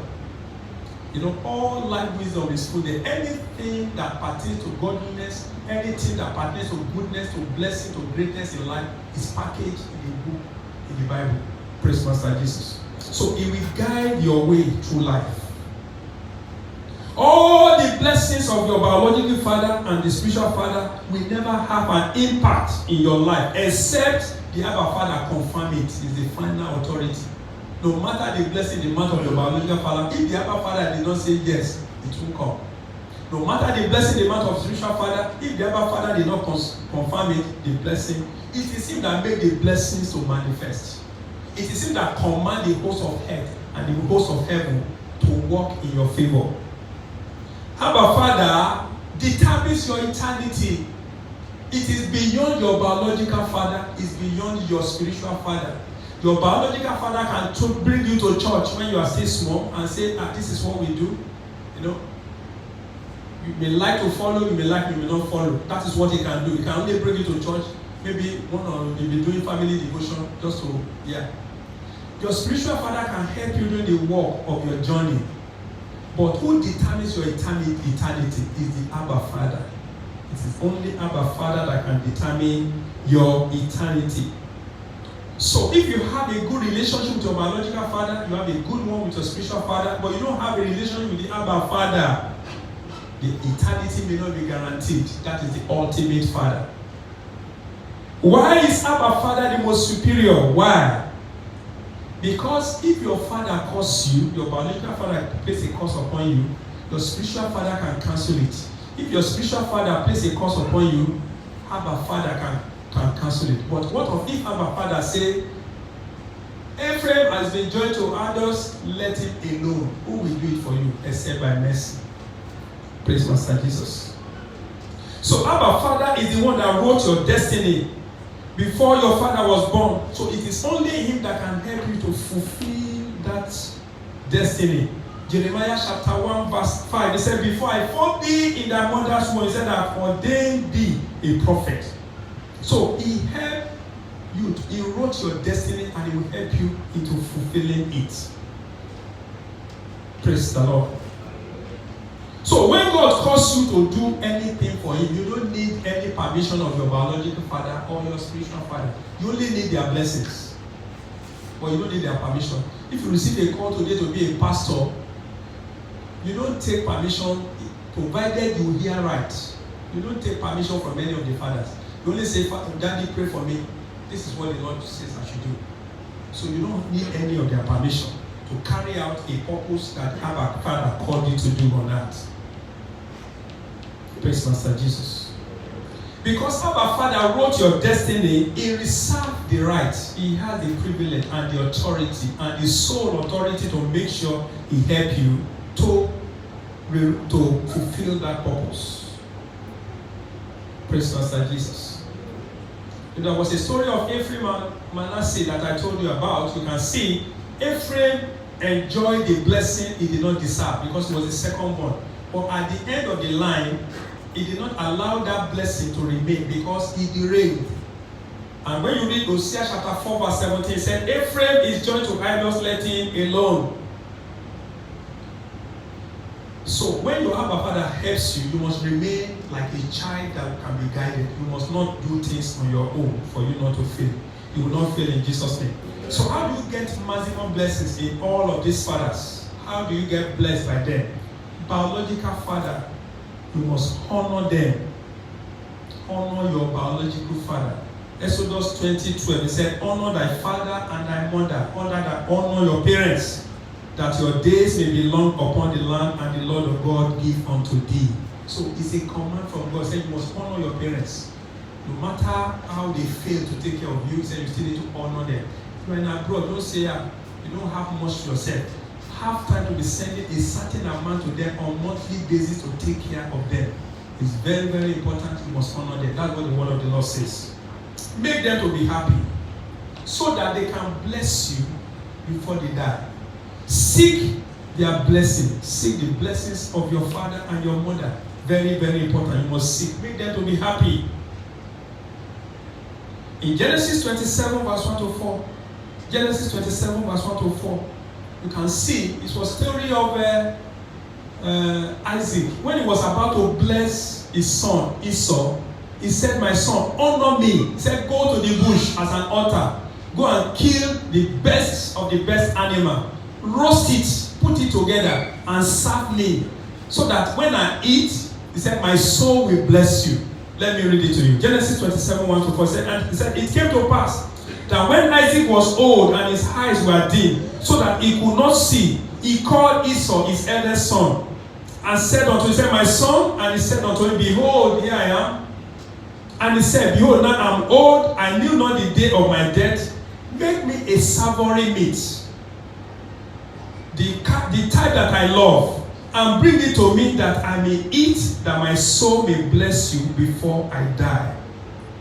You know, all life wisdom is full there. Anything that pertains to godliness, anything that pertains to goodness, to blessing, to greatness in life is packaged in the book, in the Bible. Praise Master Jesus. So it will guide your way through life. All the blessings of your biological father and the spiritual father will never have an impact in your life except the Abba Father confirm it. Is the final authority. No matter the blessing, the amount of your biological father, if the Abba Father did not say yes, it will come. No matter the blessing, the amount of spiritual father, if the Abba Father did not confirm it, the blessing, it is him that made the blessings to manifest. It is him that command the host of earth and the host of heaven to work in your favor. Abba Father determines your eternity. It is beyond your biological father, it's beyond your spiritual father. Your biological father can bring you to church when you are still small and say, this is what we do. You know, you may like to follow, you may like, you may not follow. That is what he can do. He can only bring you to church, maybe maybe doing family devotion, just to, yeah. Your spiritual father can help you during the walk of your journey. But who determines your eternity is the Abba Father. It is only Abba Father that can determine your eternity. So if you have a good relationship with your biological father, you have a good one with your spiritual father, but you don't have a relationship with the Abba Father, the eternity may not be guaranteed. That is the ultimate father. Why is Abba Father the most superior? Why? Because if your father curses you, your biological father places a curse upon you, your spiritual father can cancel it. If your spiritual father places a curse upon you, Abba Father can cancel it. But what of if our father say, Ephraim has been joined to others, let him alone. Who will do it for you except by mercy? Praise Master Jesus. So Abba Father is the one that wrote your destiny before your father was born. So it is only him that can help you to fulfill that destiny. Jeremiah chapter 1 verse 5, he said, before I formed thee in thy mother's womb, he said, I have ordained thee a prophet. So he helped you, he wrote your destiny and he will help you into fulfilling it. Praise the Lord. So when God calls you to do anything for him, you don't need any permission of your biological father or your spiritual father. You only need their blessings. But you don't need their permission. If you receive a call today to be a pastor, you don't take permission, provided you hear right. You don't take permission from any of the fathers. You only say, Daddy, pray for me. This is what the Lord says I should do. So you don't need any of their permission to carry out a purpose that Abba Father called you to do on earth. Praise Master Jesus. Because Abba Father wrote your destiny, he reserved the right. He has the privilege and the authority and the sole authority to make sure he help you to fulfill that purpose. Praise Master Jesus. There was a story of Ephraim and Manasseh that I told you about. You can see Ephraim enjoyed the blessing he did not deserve because he was the second born. But at the end of the line, he did not allow that blessing to remain because he derailed. And when you read Hosea chapter 4 verse 17, it said, Ephraim is joined to idols, let him alone. So when your Abba Father helps you, you must remain like a child that can be guided. You must not do things on your own for you not to fail. You will not fail in Jesus' name. So how do you get maximum blessings in all of these fathers? How do you get blessed by them? Biological father, you must honor them. Honor your biological father. Exodus 20:12, it said, honor thy father and thy mother. Honor your parents, that your days may be long upon the land and the Lord of God give unto thee. So it's a command from God saying you must honor your parents. No matter how they fail to take care of you, say you still need to honor them. If you're in abroad, don't say you don't have much to yourself. Have time to be sending a certain amount to them on a monthly basis to take care of them. It's very, very important. You must honor them. That's what the word of the Lord says. Make them to be happy so that they can bless you before they die. Seek their blessing. Seek the blessings of your father and your mother. Very, very important. You must seek. Make them to be happy. In Genesis 27 verse 1 to 4, Genesis 27 verse 1 to 4, you can see it was story of Isaac. When he was about to bless his son Esau, he said, my son, honor me. He said, go to the bush as an altar. Go and kill the best of the best animal. Roast it, put it together, and serve me. So that when I eat, he said, my soul will bless you. Let me read it to you. Genesis 27, 1 to 4 said, and he said, it came to pass that when Isaac was old and his eyes were dim, so that he could not see, he called Esau, his eldest son, and said unto him, he said, my son, and he said unto him, behold, here I am. And he said, behold, now I am old, I knew not the day of my death. Make me a savory meat, the type that I love, and bring it to me that I may eat, that my soul may bless you before I die.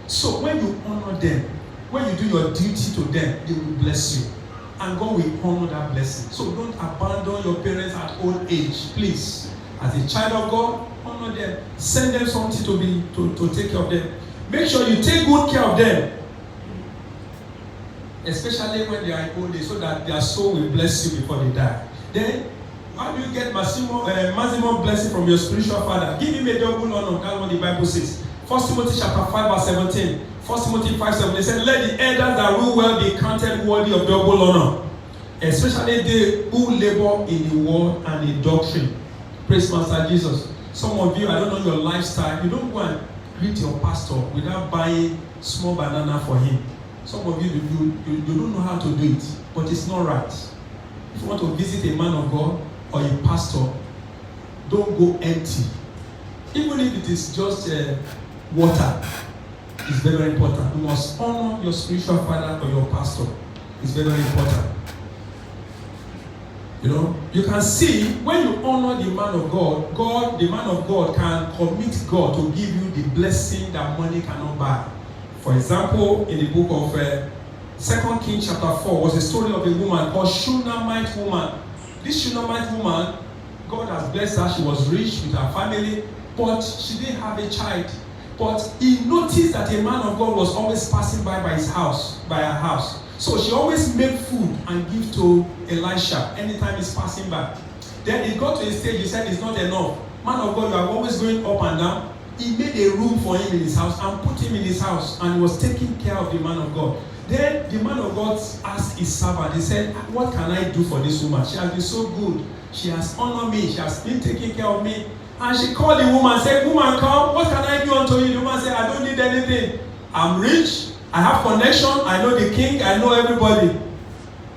So when you honor them, when you do your duty to them, they will bless you. And God will honor that blessing. So don't abandon your parents at old age, please. As a child of God, honor them. Send them something to take care of them. Make sure you take good care of them. Especially when they are in old age, so that their soul will bless you before they die. Then, how do you get maximum blessing from your spiritual father? Give him a double honor. That's what the Bible says. 1 Timothy chapter 5 verse 17. 1 Timothy 5:7. They said, let the elders that rule well be counted worthy of double honor, especially they who labor in the word and in doctrine. Praise Master Jesus. Some of you, I don't know your lifestyle. You don't go and greet your pastor without buying small banana for him. Some of you don't know how to do it, but it's not right. If you want to visit a man of God or a pastor, don't go empty. Even if it is just water. It's very, very important. You must honor your spiritual father or your pastor. It's very, very important. You know, you can see when you honor the man of God, the man of God can commit God to give you the blessing that money cannot buy. For example, in the book of 2 Kings chapter 4 was a story of a woman called Shunammite woman. This Shunammite woman, God has blessed her. She was rich with her family, but she didn't have a child. But he noticed that a man of God was always passing by his house, by her house. So she always made food and give to Elisha anytime he's passing by. Then he got to a stage, he said, it's not enough. Man of God, you are always going up and down. He made a room for him in his house and put him in his house, and he was taking care of the man of God. Then the man of God asked his servant, he said, what can I do for this woman? She has been so good. She has honored me. She has been taking care of me. And she called the woman and said, woman, come. What can I do unto you? The woman said, I don't need anything. I'm rich. I have connection. I know the king. I know everybody.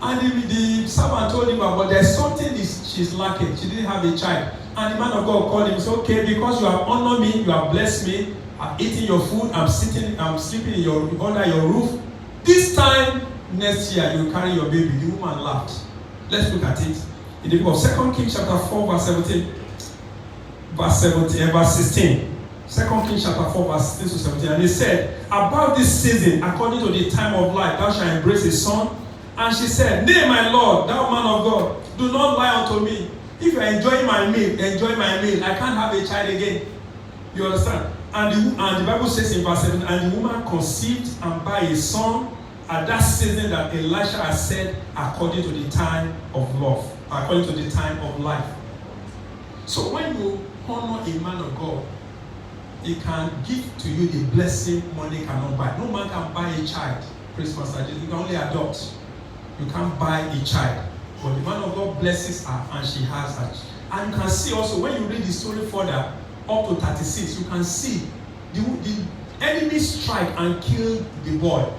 And the servant told him, but there's something she's lacking. She didn't have a child. And the man of God called him and said, okay, because you have honored me, you have blessed me, I'm eating your food, I'm sleeping under your roof. This time next year, you carry your baby. The woman laughed. Let's look at it. In the book of 2 Kings chapter 4, verse 17. Verse 16. 2 Kings chapter 4, verse 16 to 17. And he said, about this season, according to the time of life, thou shalt embrace a son. And she said, nay, my Lord, thou man of God, do not lie unto me. If you are enjoying my meal, enjoy my meal. I can't have a child again. You understand? And the Bible says in verse 7, and the woman conceived and bare a son at that season that Elisha has said, according to the time of love, according to the time of life. So when you honor a man of God, he can give to you the blessing money cannot buy. No man can buy a child. Praise Master Jesus. You can only adopt. You can't buy a child. But the man of God blesses her and she has her. And you can see also when you read the story further, up to 36, you can see the enemy strike and kill the boy.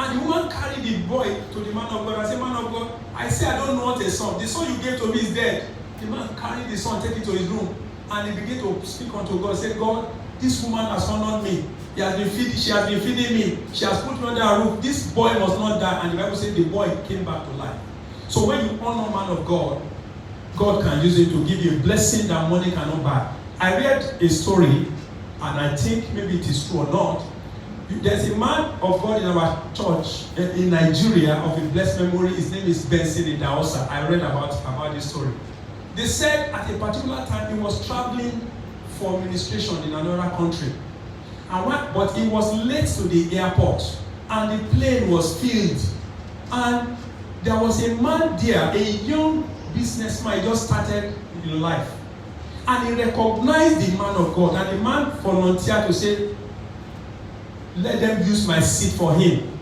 And the woman carried the boy to the man of God and said, man of God, I say I don't want a son. The son you gave to me is dead. The man carried the son, take it to his room, and he began to speak unto God. Say, God, this woman has honored me. She has been feeding me. She has put me under her roof. This boy must not die. And the Bible says the boy came back to life. So when you honor man of God, God can use it to give you a blessing that money cannot buy. I read a story, and I think maybe it is true or not. There's a man of God in our church in Nigeria of a blessed memory. His name is Benson Idahosa. I read about this story. They said at a particular time he was traveling for ministration in another country. But he was late to the airport, and the plane was filled. And there was a man there, a young businessman, just started in life. And he recognized the man of God, and the man volunteered to say, let them use my seat for him.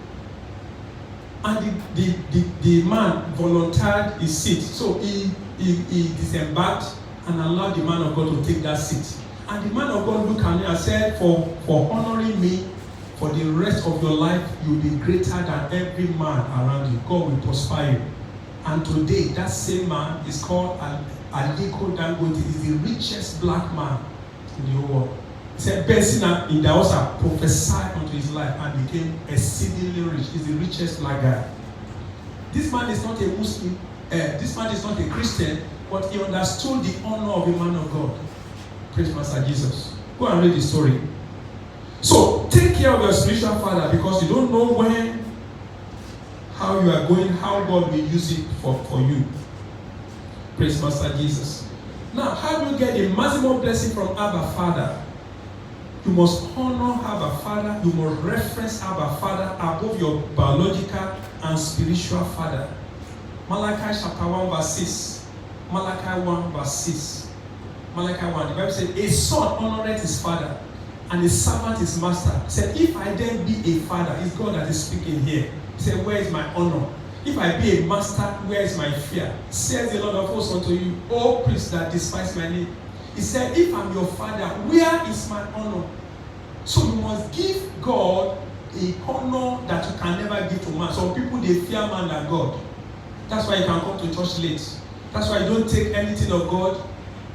And the man volunteered his seat. So he disembarked and allowed the man of God to take that seat. And the man of God looked at me and said, for honoring me, for the rest of your life, you'll be greater than every man around you. God will prosper you. And today, that same man is called Aliko Dangote. He's the richest black man in the whole world. He said, Benson Idahosa prophesied unto his life and became exceedingly rich. He's the richest black guy. This man is not a Muslim. This man is not a Christian, but he understood the honor of a man of God. Praise Master Jesus. Go and read the story. So, take care of your spiritual father, because you don't know when, how you are going, how God will use it for you. Praise Master Jesus. Now, how do you get the maximum blessing from Abba Father? You must honor Abba Father. You must reference Abba Father above your biological and spiritual father. Malachi chapter 1 verse 6. Malachi 1 verse 6. Malachi 1. The Bible said, a son honoreth his father, and a servant his master. He said, if I then be a father, it's God that is speaking here. He said, where is my honor? If I be a master, where is my fear? Says the Lord of hosts unto you, O priest that despise my name. He said, if I'm your father, where is my honor? So you must give God a honor that you can never give to man. Some people, they fear man than God. That's why you can come to church late. That's why you don't take anything of God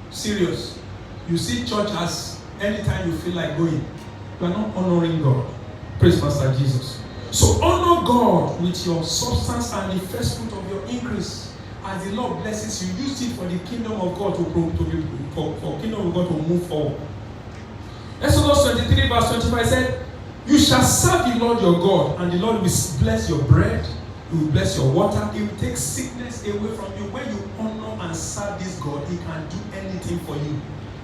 serious. You see church as anytime you feel like going. You are not honoring God. Praise Master Jesus. So honor God with your substance and the first fruit of your increase. As the Lord blesses you, use it for the kingdom of God for kingdom of God to move forward. Exodus 23 verse 25 said, you shall serve the Lord your God, and the Lord will bless your bread, He will bless your water, He will take sickness away from you. When you honor and serve this God, He can do anything for you.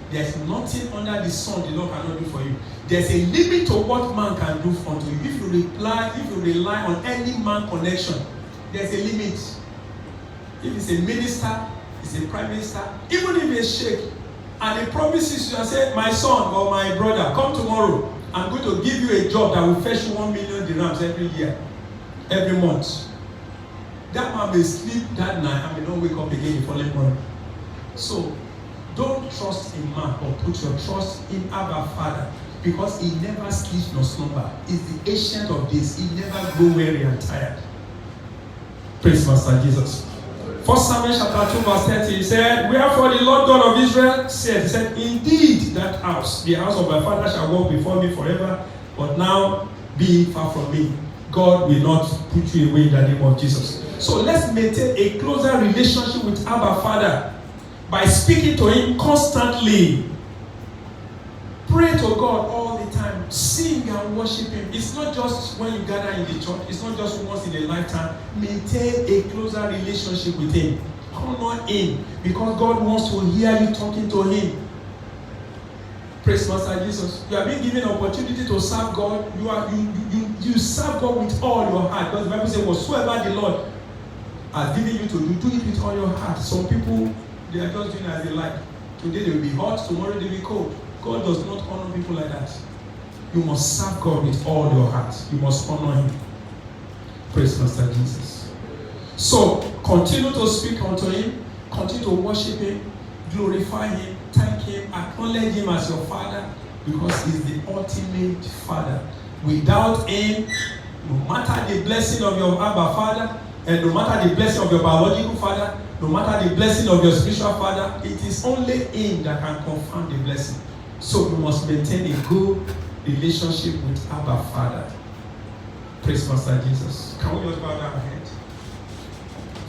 There's nothing under the sun the Lord cannot do for you. There's a limit to what man can do unto you. If you rely on any man connection, there's a limit. If it's a minister, it's a prime minister, even if it's a sheikh, and he promises you and says, my son or my brother, come tomorrow, I'm going to give you a job that will fetch you 1 million dirhams every year, every month. That man may sleep that night and may not wake up again the following morning. So, don't trust in man, or put your trust in Abba Father, because He never sleeps nor slumber. He's the ancient of days. He never grows weary and tired. Praise Master Jesus. 1 Samuel chapter 2 verse 30, he said, wherefore the Lord God of Israel said, he said, indeed that house, the house of my father shall walk before me forever, but now be far from me. God will not put you away in the name of Jesus. So let's maintain a closer relationship with Abba Father by speaking to Him constantly. Pray to God all the time. Sing and worship Him. It's not just when you gather in the church. It's not just once in a lifetime. Maintain a closer relationship with Him. Honor Him, because God wants to hear you talking to Him. Praise Master Jesus. You are being given an opportunity to serve God. You serve God with all your heart. Because the Bible says, whatsoever the Lord has given you to do it with all your heart. Some people, they are just doing as they like. Today they will be hot, tomorrow they will be cold. God does not honor people like that. You must serve God with all your heart. You must honor Him. Praise Master Jesus. So, continue to speak unto Him. Continue to worship Him. Glorify Him. Thank Him. Acknowledge Him as your Father, because He's the ultimate Father. Without Him, no matter the blessing of your Abba Father, and no matter the blessing of your biological father, no matter the blessing of your spiritual father, it is only Him that can confirm the blessing. So we must maintain a good relationship with Abba Father. Praise Master Jesus. Can we just bow down our head?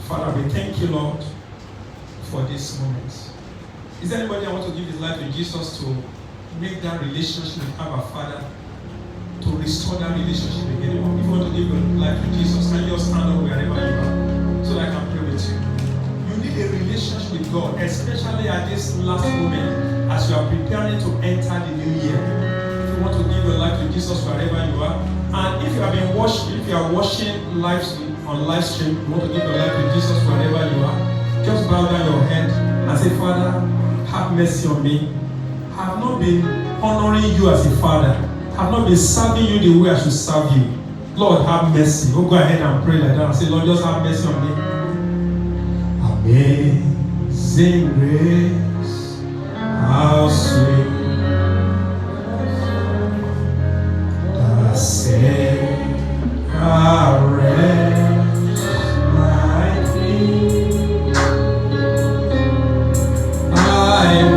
Father, we thank you, Lord, for this moment. Is there anybody that wants to give his life to Jesus to make that relationship with Abba Father, to restore that relationship again? If you want to give your life to Jesus, can you just stand up wherever you are so that I can pray with you? You need a relationship with God, especially at this last moment as you are preparing to enter the new year. If you want to give your life to Jesus wherever you are, and if you have been watching, if you are watching on live stream, you want to give your life to Jesus wherever you are, just bow down your head and say, Father, have mercy on me. I have not been honoring you as a father. I have not been serving you the way I should serve you. Lord, have mercy. Go ahead and pray like that and say, Lord, just have mercy on me. Amazing grace, how sweet the saved a wretch like me. I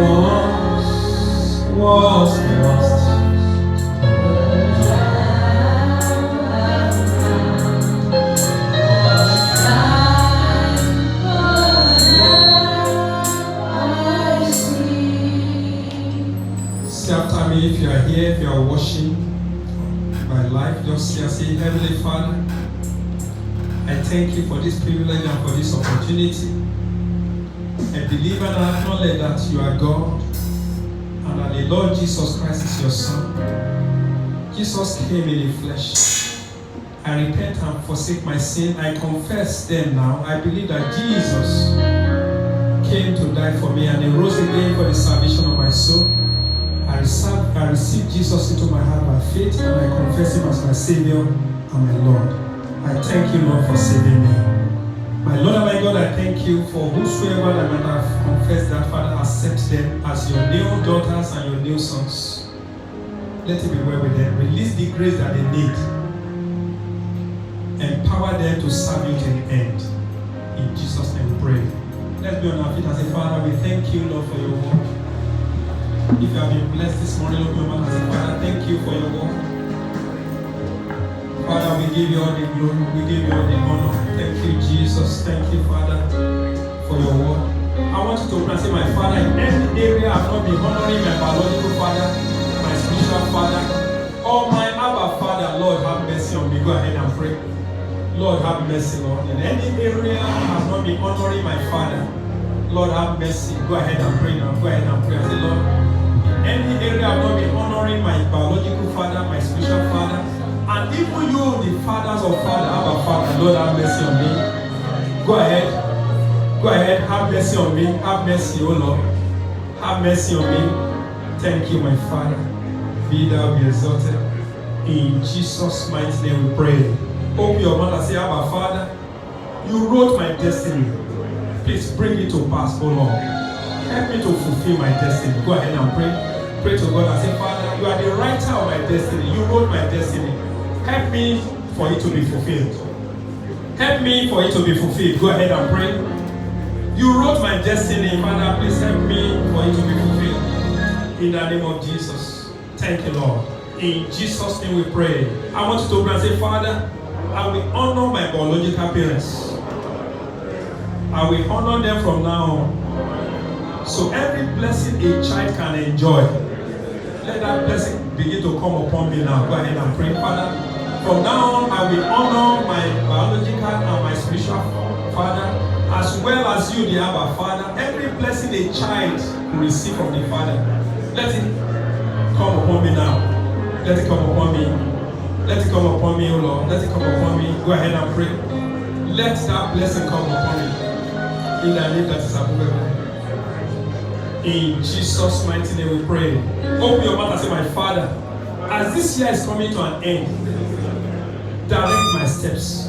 once was lost, if you are here, if you are watching my life, just say, Heavenly Father, I thank you for this privilege and for this opportunity. I believe and I acknowledge that you are God and that the Lord Jesus Christ is your Son. Jesus came in the flesh. I repent and forsake my sin. I confess them now. I believe that Jesus came to die for me and He rose again for the salvation of my soul. I receive Jesus into my heart by faith, and I confess Him as my Savior and my Lord. I thank you, Lord, for saving me. My Lord and my God, I thank you for whosoever that might have confessed that, Father, accept them as your new daughters and your new sons. Let it be well with them. Release the grace that they need. Empower them to serve you to the end. In Jesus' name we pray. Let's be on our feet and say, Father, we thank you, Lord, for your work. If you have been blessed this morning, open your mouth and say, Father, thank you for your word. Father, we give you all the glory, we give you all the honor. Thank you, Jesus. Thank you, Father, for your word. I want you to pray and say, my Father, in any area I've not been honoring my biological father, my spiritual father, or my Abba Father, Lord, have mercy on me. Go ahead and pray. Lord, have mercy, Lord. In any area I have not been honoring my father, Lord, have mercy. Go ahead and pray now. Go ahead and pray. I say, Lord, in any area I've not been honoring my biological father, my spiritual father, and even you, the fathers of Father, Abba Father, Lord, have mercy on me. Go ahead. Go ahead. Have mercy on me. Have mercy, oh Lord. Have mercy on me. Thank you, my Father. Be thou be exalted. In Jesus' mighty name we pray. Open your mouth and say, Abba Father, you wrote my destiny. Please bring it to pass, oh Lord. Help me to fulfill my destiny. Go ahead and pray. Pray to God and say, Father, you are the writer of my destiny. You wrote my destiny. Help me for it to be fulfilled. Help me for it to be fulfilled. Go ahead and pray. You wrote my destiny. Father, please help me for it to be fulfilled. In the name of Jesus. Thank you, Lord. In Jesus' name we pray. I want you to pray and say, Father, I will honor my biological parents. I will honor them from now on. So every blessing a child can enjoy, let that blessing begin to come upon me now. Go ahead and pray, Father. From now on, I will honor my biological and my spiritual father, as well as you, the Abba Father. Every blessing a child will receive from the Father, let it come upon me now. Let it come upon me. Let it come upon me, O Lord. Let it come upon me. Go ahead and pray. Let that blessing come upon me. In the name that is above everything. In Jesus' mighty name we pray. Open your mouth and say, my Father, as this year is coming to an end, direct my steps,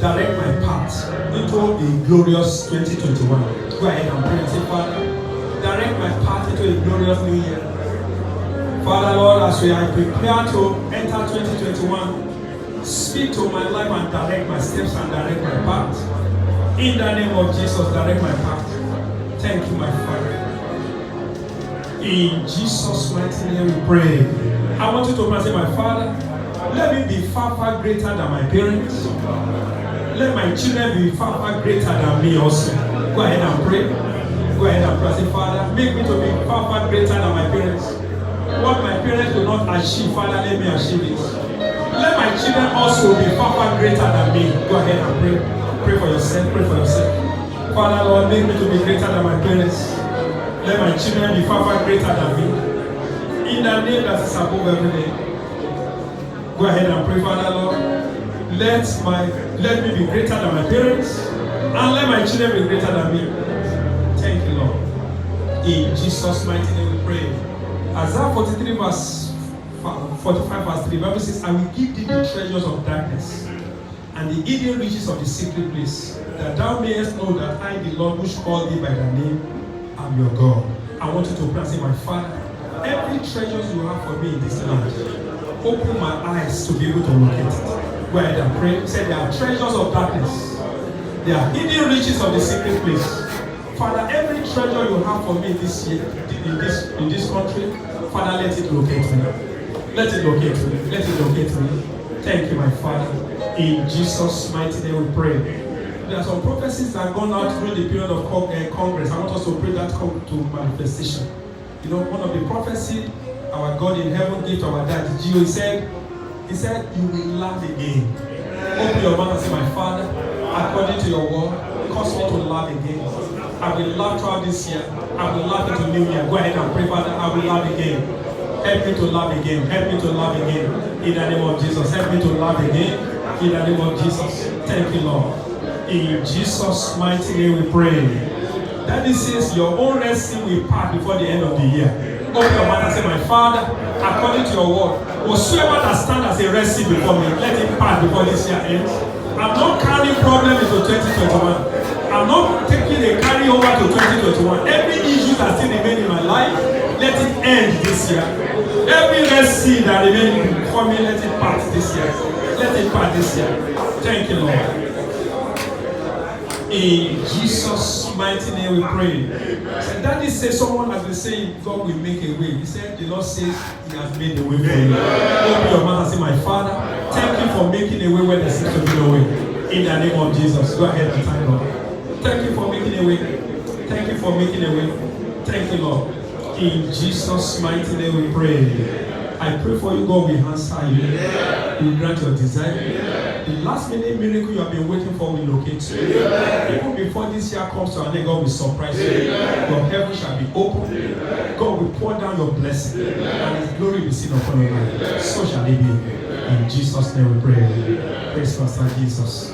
direct my path into a glorious 2021. Go ahead and pray and say, Father, direct my path into a glorious new year. Father, Lord, as we are prepared to enter 2021, speak to my life and direct my steps and direct my path. In the name of Jesus, direct my path. Thank you, my Father. In Jesus' mighty name we pray. I want you to pray and say, my Father, let me be far, far greater than my parents. Let my children be far, far greater than me also. Go ahead and pray. Go ahead and pray. Say, Father, make me to be far, far greater than my parents. What my parents do not achieve, Father, let me achieve it. Let my children also be far, far greater than me. Go ahead and pray. Pray for yourself. Pray for yourself. Father, Lord, make me to be greater than my parents. Let my children be far, far greater than me. In the name that is above every name. Go ahead and pray, Father, Lord. Let me be greater than my parents, and let my children be greater than me. Thank you, Lord. In Jesus' mighty name we pray. Isaiah 43 verse 45 verse 3, the Bible says, I will give thee the treasures of darkness and the hidden riches of the secret place, that thou mayest know that I, the Lord, which called thee by thy name, am your God. I want you to pray and say, my Father, every treasure you have for me in this land, open my eyes to be able to locate it. Go ahead and pray. Say, there are treasures of darkness. There are hidden riches of the secret place. Father, every treasure you have for me this year, in this country, Father, let it locate me. Let it locate me. Let it locate me. Thank you, my Father. In Jesus' mighty name we pray. There are some prophecies that have gone out through the period of Congress. I want us to pray that come to manifestation. You know, one of the prophecies our God in heaven gave to our dad, Gio, he said, you will laugh again. Open your mouth and say, my Father, according to your word, cause me to laugh again. I will laugh throughout this year. I will laugh into New Year. Go ahead and pray, Father, I will laugh again. Help me to laugh again. Help me to laugh again. In the name of Jesus. Help me to laugh again. In the name of Jesus. Thank you, Lord. In Jesus' mighty name we pray. Daddy says your own Red Sea will part before the end of the year. Open your mouth and say, my Father, according to your word, whatsoever that stands as a Red Sea before me, let it part before this year ends. I'm not carrying problem into 2021. I'm not taking a carry over to 2021. Every issue that still remains in my life, let it end this year. Every Red Sea that remains before me, let it part this year. Let it part this year. Thank you, Lord. In Jesus' mighty name we pray. And Daddy says someone has been saying God will make a way. He said the Lord says He has made a way for you. Open your mouth and say, my Father, thank you for making a way where there seems to be no way. In the name of Jesus. Go ahead and thank God. Thank you for making a way. Thank you for making a way. Thank you, Lord. In Jesus' mighty name we pray. I pray for you, God will answer you. He will grant your desire. The last minute miracle you have been waiting for will locate you. Even before this year comes to an end, God will surprise you. Your heaven shall be open. God will pour down your blessing. And His glory will be seen upon your life. So shall it be. In Jesus' name we pray. Praise Pastor Jesus.